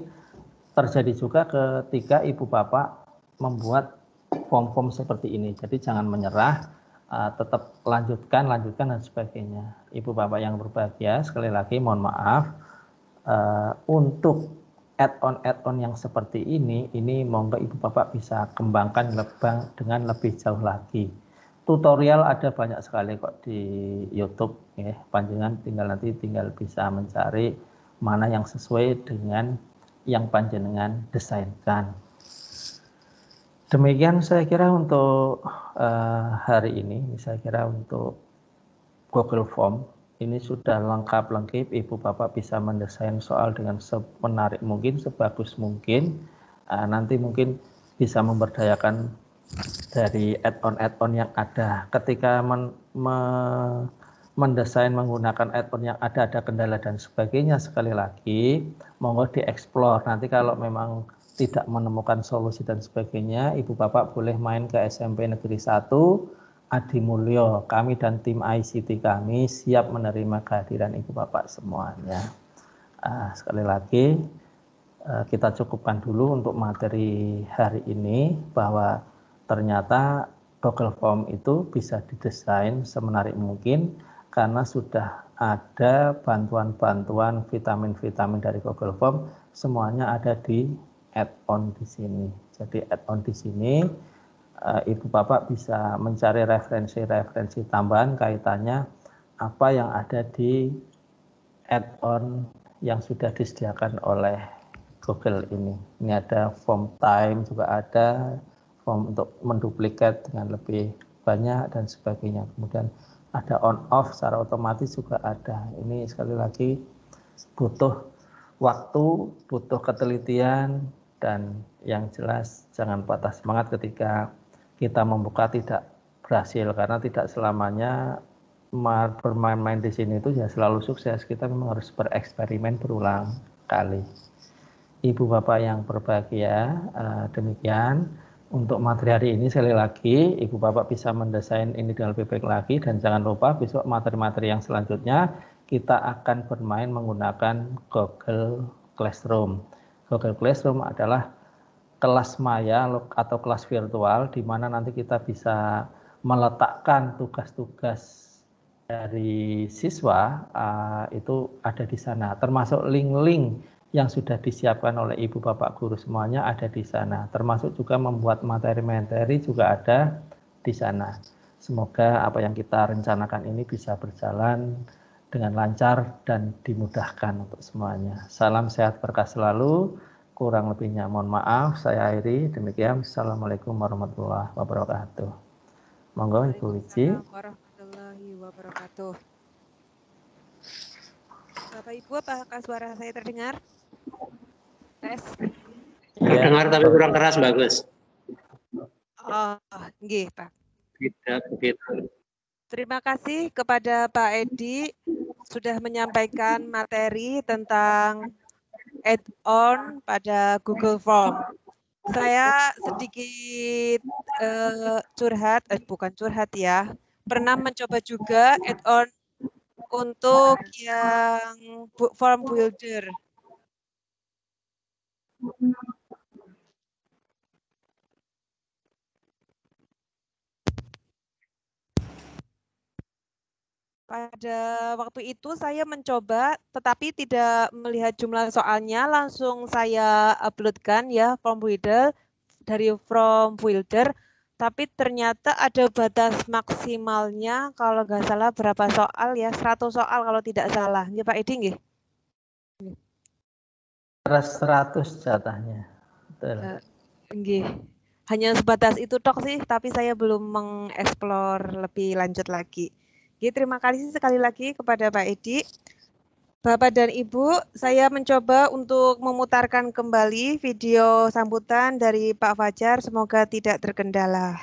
[SPEAKER 3] terjadi juga ketika Ibu Bapak membuat form-form seperti ini. Jadi jangan menyerah, tetap lanjutkan dan sebagainya. Ibu Bapak yang berbahagia, sekali lagi mohon maaf untuk add-on yang seperti ini monggo Ibu Bapak bisa kembangkan dengan lebih jauh lagi. Tutorial ada banyak sekali kok di YouTube ya. Panjenengan tinggal bisa mencari mana yang sesuai dengan yang panjenengan desainkan. Demikian saya kira untuk hari ini. Saya kira untuk Google Form ini sudah lengkap-lengkap. Ibu Bapak bisa mendesain soal dengan semenarik mungkin, sebagus mungkin. Nanti mungkin bisa memberdayakan dari add-on yang ada. Ketika mendesain menggunakan add-on yang ada kendala dan sebagainya, sekali lagi monggo dieksplor. Nanti kalau memang tidak menemukan solusi dan sebagainya, Ibu Bapak boleh main ke SMP Negeri 1 Adi Mulyo. Kami dan tim ICT kami siap menerima kehadiran Ibu Bapak semuanya. Sekali lagi kita cukupkan dulu untuk materi hari ini, bahwa ternyata Google Form itu bisa didesain semenarik mungkin karena sudah ada bantuan-bantuan vitamin-vitamin dari Google Form, semuanya ada di add-on di sini. Jadi add-on di sini Ibu Bapak bisa mencari referensi-referensi tambahan kaitannya apa yang ada di add-on yang sudah disediakan oleh Google ini. Ini ada form time juga ada, form untuk menduplikat dengan lebih banyak dan sebagainya. Kemudian ada on off secara otomatis juga ada. Ini sekali lagi butuh waktu, butuh ketelitian, dan yang jelas jangan patah semangat ketika kita membuka tidak berhasil, karena tidak selamanya bermain-main di sini itu ya selalu sukses. Kita memang harus bereksperimen berulang kali. Ibu Bapak yang berbahagia, demikian untuk materi hari ini. Sekali lagi Ibu Bapak bisa mendesain ini dengan lebih baik lagi, dan jangan lupa besok materi-materi yang selanjutnya kita akan bermain menggunakan Google Classroom. Google Classroom adalah kelas maya atau kelas virtual di mana nanti kita bisa meletakkan tugas-tugas dari siswa itu ada di sana, termasuk link-link yang sudah disiapkan oleh Ibu Bapak guru semuanya ada di sana, termasuk juga membuat materi-materi juga ada di sana. Semoga apa yang kita rencanakan ini bisa berjalan dengan lancar dan dimudahkan untuk semuanya. Salam sehat berkah selalu, kurang lebihnya mohon maaf, saya akhiri. Demikian, Assalamualaikum warahmatullahi wabarakatuh. Monggo Ibu Wiji.
[SPEAKER 1] Warahmatullahi wabarakatuh. Bapak Ibu, apakah suara saya terdengar? Tes.
[SPEAKER 6] Terdengar tapi kurang keras, bagus.
[SPEAKER 1] Oh, nggih, Pak.
[SPEAKER 6] Tidak begitu.
[SPEAKER 1] Terima kasih kepada Pak Edi sudah menyampaikan materi tentang add-on pada Google Form. Saya sedikit bukan curhat ya, pernah mencoba juga add-on untuk yang form builder. Pada waktu itu saya mencoba, tetapi tidak melihat jumlah soalnya, langsung saya uploadkan ya form builder dari form builder, tapi ternyata ada batas maksimalnya kalau nggak salah berapa soal ya, 100 soal kalau tidak salah. Ya Pak Edi nggih?
[SPEAKER 3] 100 jatahnya. Betul.
[SPEAKER 1] Nggih. Hanya sebatas itu tok sih, tapi saya belum mengeksplor lebih lanjut lagi. Oke, terima kasih sekali lagi kepada Pak Edi. Bapak dan Ibu, saya mencoba untuk memutarkan kembali video sambutan dari Pak Fajar, semoga tidak terkendala.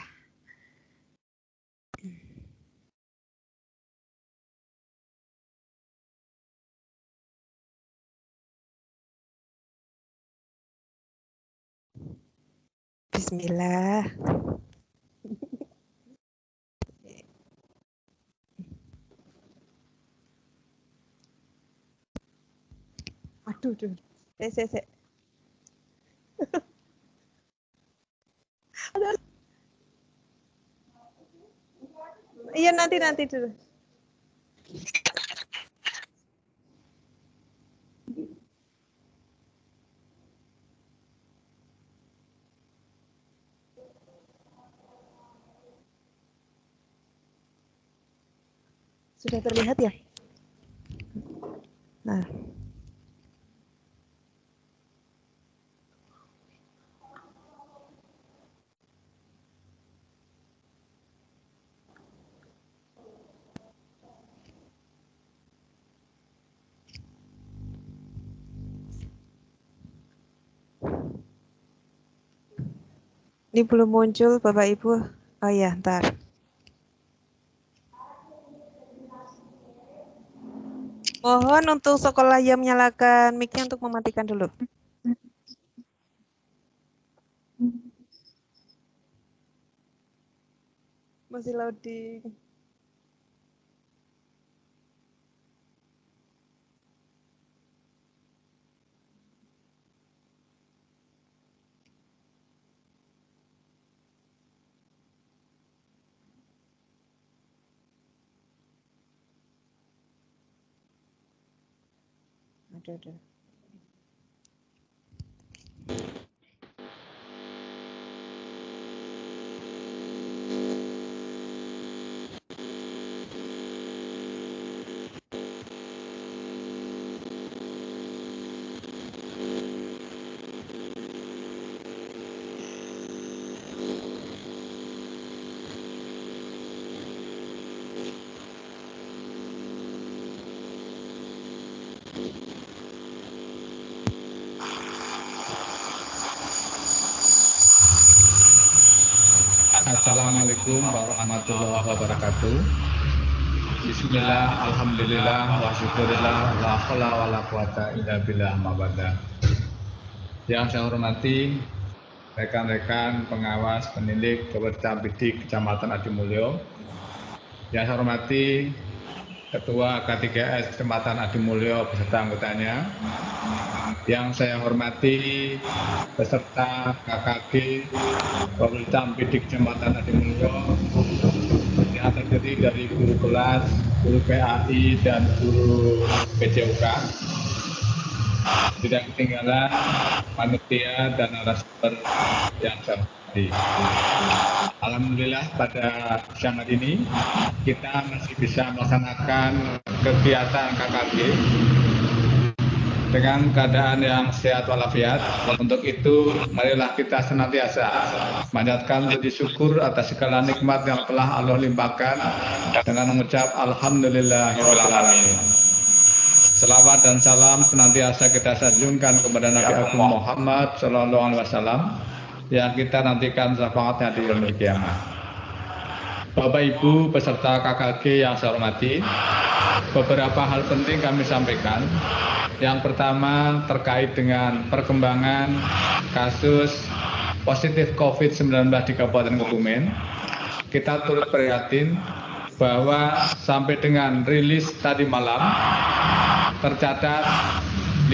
[SPEAKER 1] Bismillah. Aduh. Saya. Iya, nanti dulu. Sudah terlihat ya? Nah. Ini belum muncul Bapak Ibu. Oh ya, ntar. Mohon untuk sekolah yang menyalakan mic-nya untuk mematikan dulu. Masih loading. Ada.
[SPEAKER 7] Assalamualaikum warahmatullahi wabarakatuh. Bismillah, alhamdulillah, wa syukurillah, la haula wa la quwata illa billah ma ba'da. Yang saya hormati rekan-rekan pengawas pendidik Kementerian Pendidik Kecamatan Adimulyo. Yang saya hormati Ketua K3S Kecamatan Adimulyo beserta anggotanya. Yang saya hormati peserta KKG Kementerian Pendidik Kecamatan Adimulyo yang terdiri dari guru kelas, guru PAI, dan guru PJOK. Tidak ketinggalan panitia dan narasumber yang saya hormati. Alhamdulillah pada siang hari ini kita masih bisa melaksanakan kegiatan KKG dengan keadaan yang sehat walafiat. Untuk itu, marilah kita senantiasa manjatkan puji syukur atas segala nikmat yang telah Allah limpahkan dengan mengucap Alhamdulillahirabbil alamin. Selawat dan salam senantiasa kita sanjungkan kepada Nabi Agung Muhammad Sallallahu Alaihi Wasallam yang kita nantikan syafaatnya di yaumil kiamah. Bapak Ibu peserta KKG yang saya hormati, beberapa hal penting kami sampaikan. Yang pertama terkait dengan perkembangan kasus positif COVID-19 di Kabupaten Kebumen. Kita turut prihatin bahwa sampai dengan rilis tadi malam tercatat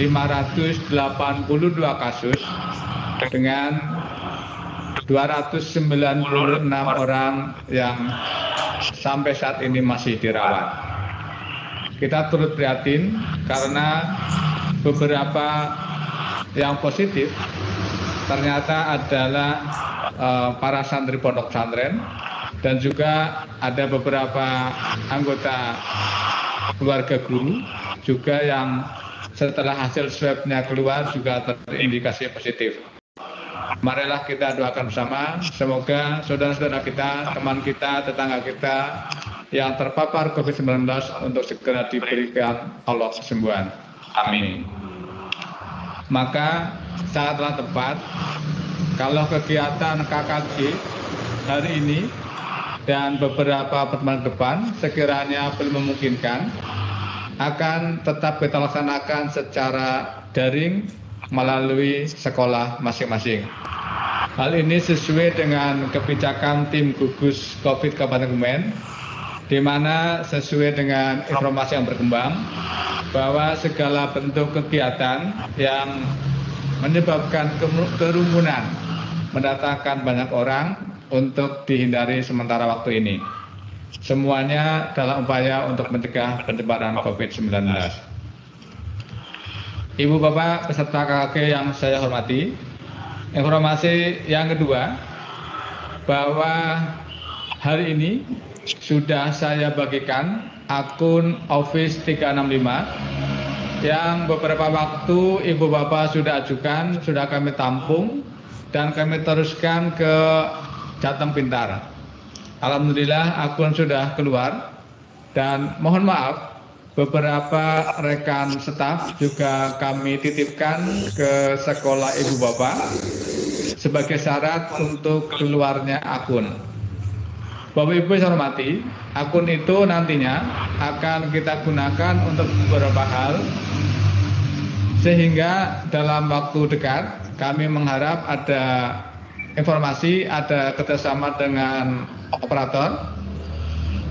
[SPEAKER 7] 582 kasus dengan 296 orang yang sampai saat ini masih dirawat. Kita turut prihatin karena beberapa yang positif ternyata adalah para santri pondok pesantren dan juga ada beberapa anggota keluarga guru juga yang setelah hasil swabnya keluar juga terindikasi positif. Marilah kita doakan bersama, semoga saudara-saudara kita, teman kita, tetangga kita yang terpapar COVID-19 untuk segera diberikan Allah kesembuhan. Amin. Maka sangatlah tepat kalau kegiatan KKG hari ini dan beberapa pertemuan depan sekiranya belum memungkinkan akan tetap kita laksanakan secara daring melalui sekolah masing-masing. Hal ini sesuai dengan kebijakan tim gugus COVID Kabupaten Kebumen, di mana sesuai dengan informasi yang berkembang bahwa segala bentuk kegiatan yang menyebabkan kerumunan mendatangkan banyak orang untuk dihindari sementara waktu ini. Semuanya dalam upaya untuk mencegah penyebaran COVID-19. Ibu Bapak peserta KKG yang saya hormati, informasi yang kedua, bahwa hari ini sudah saya bagikan akun Office 365 yang beberapa waktu Ibu Bapak sudah ajukan, sudah kami tampung dan kami teruskan ke Jateng Pintar. Alhamdulillah akun sudah keluar dan mohon maaf beberapa rekan staf juga kami titipkan ke sekolah Ibu Bapak sebagai syarat untuk keluarnya akun. Bapak Ibu saya hormati, akun itu nantinya akan kita gunakan untuk beberapa hal sehingga dalam waktu dekat kami mengharap ada informasi, ada kerjasama dengan operator.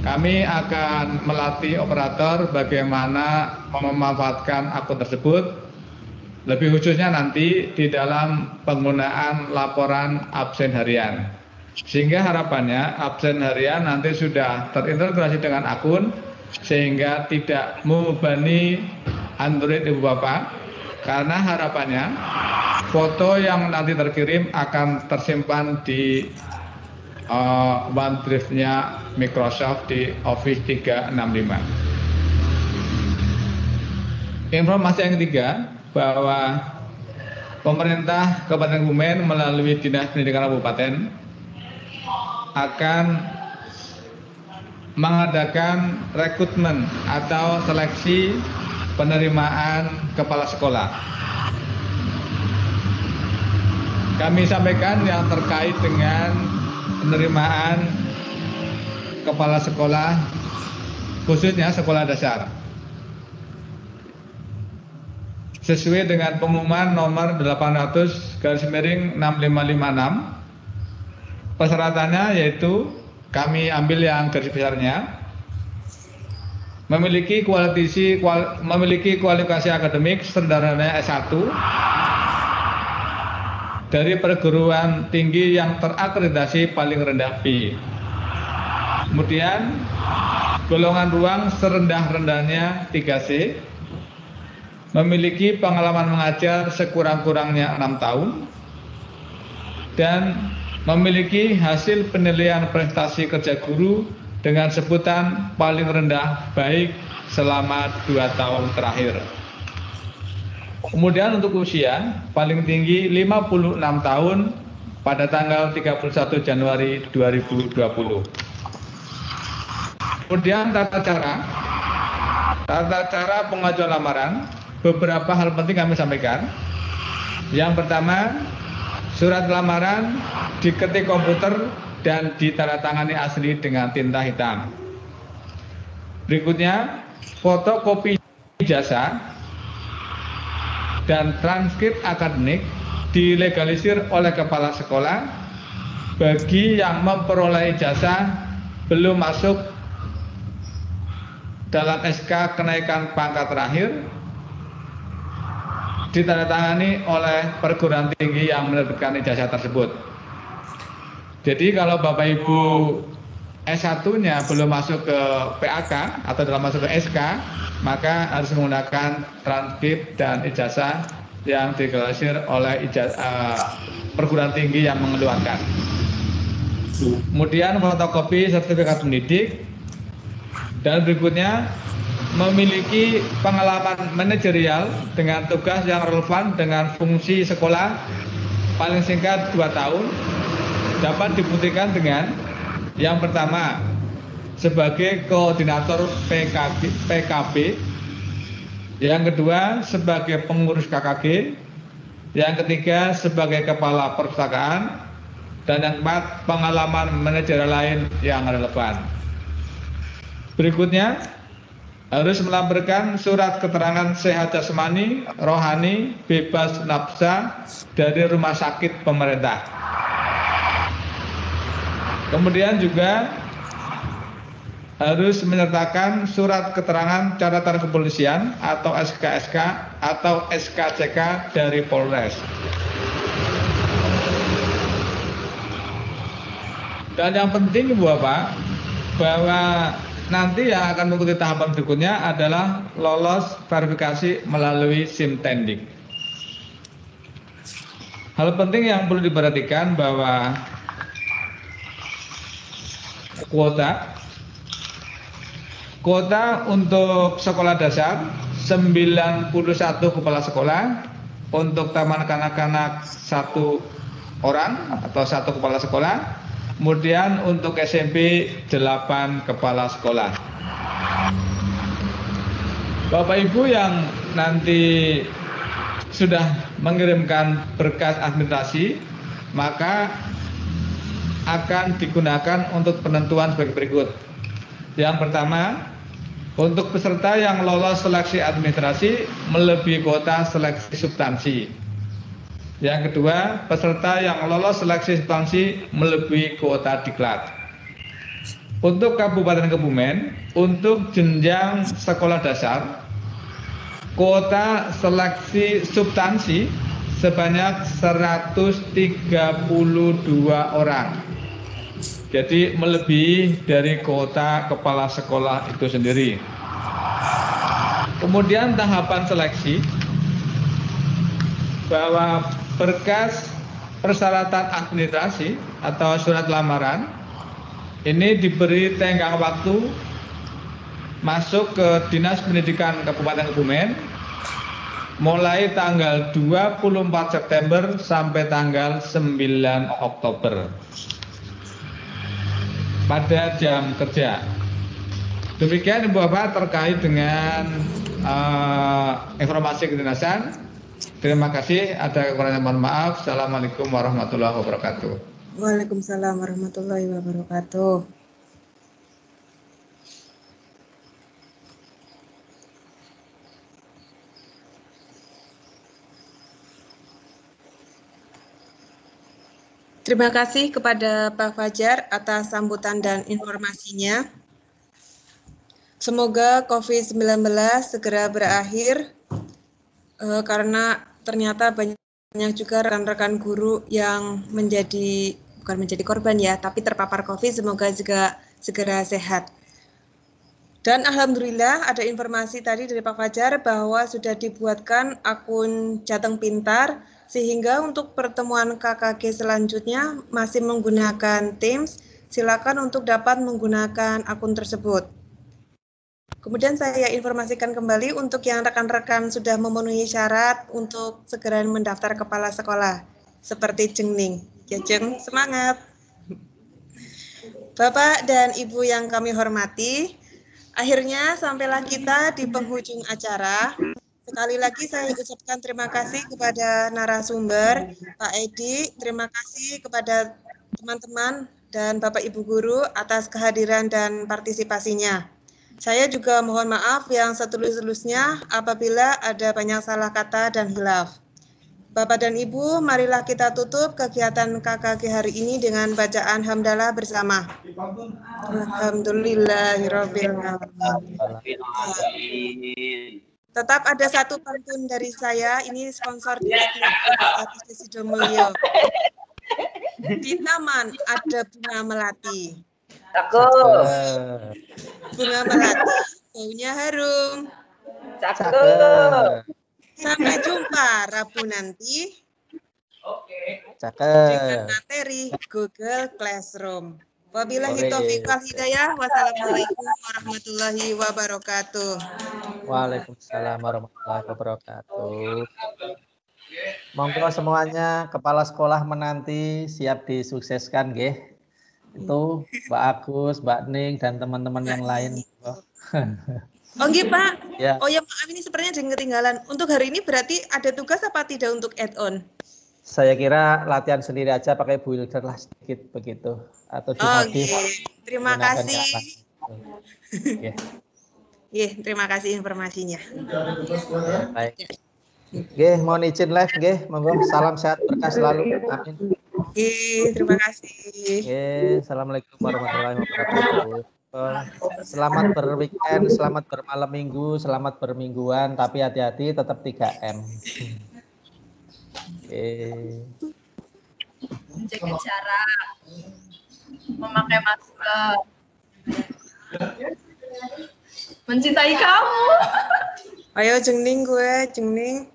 [SPEAKER 7] Kami akan melatih operator bagaimana memanfaatkan akun tersebut, lebih khususnya nanti di dalam penggunaan laporan absen harian. Sehingga harapannya absen harian nanti sudah terintegrasi dengan akun, sehingga tidak membebani Android Ibu Bapak, karena harapannya foto yang nanti terkirim akan tersimpan di OneDrive-nya Microsoft di Office 365. Informasi yang ketiga, bahwa pemerintah Kabupaten Kebumen melalui Dinas Pendidikan Kabupaten akan mengadakan rekrutmen atau seleksi penerimaan kepala sekolah. Kami sampaikan yang terkait dengan penerimaan kepala sekolah, khususnya sekolah dasar. Sesuai dengan pengumuman nomor 800/6556, persyaratannya yaitu kami ambil yang garis besarnya, memiliki kualifikasi akademik standarnya S1 dari perguruan tinggi yang terakreditasi paling rendah B. Kemudian golongan ruang serendah-rendahnya 3C, memiliki pengalaman mengajar sekurang-kurangnya 6 tahun, dan memiliki hasil penilaian prestasi kerja guru dengan sebutan paling rendah baik selama 2 tahun terakhir. Kemudian untuk usia paling tinggi 56 tahun pada tanggal 31 Januari 2020. Kemudian tata cara pengajuan lamaran, beberapa hal penting kami sampaikan. Yang pertama, surat lamaran diketik komputer dan ditandatangani asli dengan tinta hitam. Berikutnya, fotokopi ijazah dan transkrip akademik dilegalisir oleh kepala sekolah bagi yang memperoleh ijazah belum masuk dalam SK kenaikan pangkat terakhir, ditandatangani oleh perguruan tinggi yang menerbitkan ijazah tersebut. Jadi kalau Bapak Ibu S1-nya belum masuk ke PAK atau dalam masuk ke SK, maka harus menggunakan transkrip dan ijazah yang dilegalisir oleh perguruan tinggi yang mengeluarkan. Kemudian fotokopi sertifikat pendidik, dan berikutnya memiliki pengalaman manajerial dengan tugas yang relevan dengan fungsi sekolah paling singkat 2 tahun, dapat dibuktikan dengan yang pertama sebagai koordinator PKB, yang kedua sebagai pengurus KKG, yang ketiga sebagai kepala perpustakaan, dan yang keempat pengalaman manajerial lain yang relevan. Berikutnya harus melampirkan surat keterangan sehat jasmani, rohani, bebas nafsa dari rumah sakit pemerintah. Kemudian juga harus menyertakan surat keterangan catatan kepolisian atau SKSK atau SKCK dari Polres. Dan yang penting Ibu Bapak, bahwa nanti yang akan mengikuti tahapan berikutnya adalah lolos verifikasi melalui SIM Tendik. Hal penting yang perlu diperhatikan bahwa kuota untuk sekolah dasar 91 kepala sekolah, untuk taman kanak-kanak 1 orang atau 1 kepala sekolah, kemudian untuk SMP 8 kepala sekolah. Bapak Ibu yang nanti sudah mengirimkan berkas administrasi, maka akan digunakan untuk penentuan sebagai berikut. Yang pertama, untuk peserta yang lolos seleksi administrasi melebihi kuota seleksi substansi. Yang kedua, peserta yang lolos seleksi substansi melebihi kuota diklat. Untuk Kabupaten Kebumen, untuk jenjang sekolah dasar, kuota seleksi substansi sebanyak 132 orang. Jadi melebihi dari kuota kepala sekolah itu sendiri. Kemudian tahapan seleksi, bahwa berkas persyaratan administrasi atau surat lamaran ini diberi tenggang waktu masuk ke Dinas Pendidikan Kabupaten Kebumen mulai tanggal 24 September sampai tanggal 9 Oktober pada jam kerja. Demikian Ibu Bapak terkait dengan informasi kedinasan. Terima kasih. Ada kekurangan mohon maaf. Assalamualaikum warahmatullahi wabarakatuh.
[SPEAKER 1] Waalaikumsalam warahmatullahi wabarakatuh. Terima kasih kepada Pak Fajar atas sambutan dan informasinya. Semoga COVID-19 segera berakhir, karena ternyata banyak juga rekan-rekan guru yang bukan menjadi korban ya, tapi terpapar COVID, semoga juga segera sehat. Dan alhamdulillah ada informasi tadi dari Pak Fajar bahwa sudah dibuatkan akun Jateng Pintar, sehingga untuk pertemuan KKG selanjutnya masih menggunakan Teams, silakan untuk dapat menggunakan akun tersebut. Kemudian saya informasikan kembali untuk yang rekan-rekan sudah memenuhi syarat untuk segera mendaftar kepala sekolah, seperti Jengning. Ya Jeng, semangat. Bapak dan Ibu yang kami hormati, akhirnya sampailah kita di penghujung acara. Sekali lagi saya ucapkan terima kasih kepada narasumber, Pak Edi, terima kasih kepada teman-teman dan Bapak Ibu Guru atas kehadiran dan partisipasinya. Saya juga mohon maaf yang setulus-tulusnya apabila ada banyak salah kata dan hilaf. Bapak dan Ibu, marilah kita tutup kegiatan KKG hari ini dengan bacaan hamdalah bersama. Alhamdulillahirabbil alamin. Tetap ada satu pantun dari saya, ini sponsor dari Universitas Sidomulyo. Di taman ada bunga melati. Bunga melati, baunya harum. Sampai jumpa Rabu nanti. Dengan materi Google Classroom. Wabillahi taufiq wal hidayah. Wassalamualaikum warahmatullahi wabarakatuh.
[SPEAKER 3] Waalaikumsalam warahmatullahi wabarakatuh. Monggo semuanya kepala sekolah menanti siap disukseskan nggih. Itu Mbak Agus, Mbak Ning dan teman-teman yang lain.
[SPEAKER 1] Oh nggih Pak.
[SPEAKER 3] Ya.
[SPEAKER 1] Oh ya maaf ini sepertinya ada yang ketinggalan. Untuk hari ini berarti ada tugas apa tidak untuk add-on?
[SPEAKER 3] Saya kira latihan sendiri aja pakai builder lah sedikit begitu atau dimodif.
[SPEAKER 1] Terima kasih.
[SPEAKER 3] Yeah.
[SPEAKER 1] Terima kasih informasinya.
[SPEAKER 3] Baik. Nggih, mohon izin live nggih, monggo salam sehat berkah selalu. Amin.
[SPEAKER 1] Terima kasih.
[SPEAKER 3] Assalamualaikum warahmatullahi wabarakatuh. Selamat berweekend, selamat bermalam minggu, selamat bermingguan, tapi hati-hati tetap 3M.
[SPEAKER 8] Jaga jarak, memakai masker.
[SPEAKER 4] Mencintai kamu.
[SPEAKER 1] Ayo jengning gue, jengning.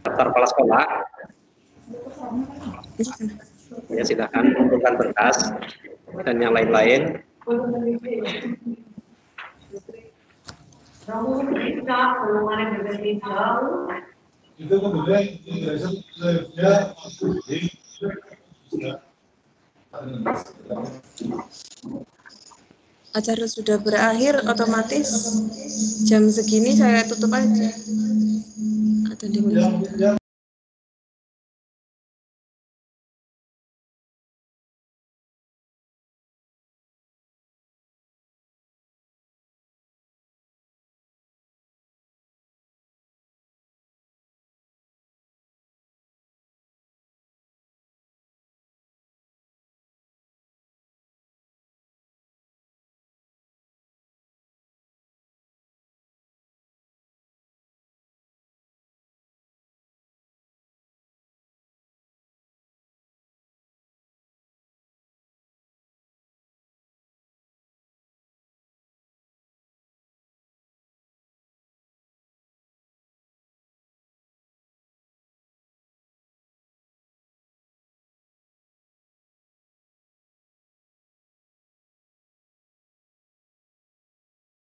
[SPEAKER 6] Daftar kepala sekolah. Ya, silakan kumpulkan berkas dan yang lain-lain.
[SPEAKER 1] Acara sudah berakhir, otomatis jam segini saya tutup aja. Atau di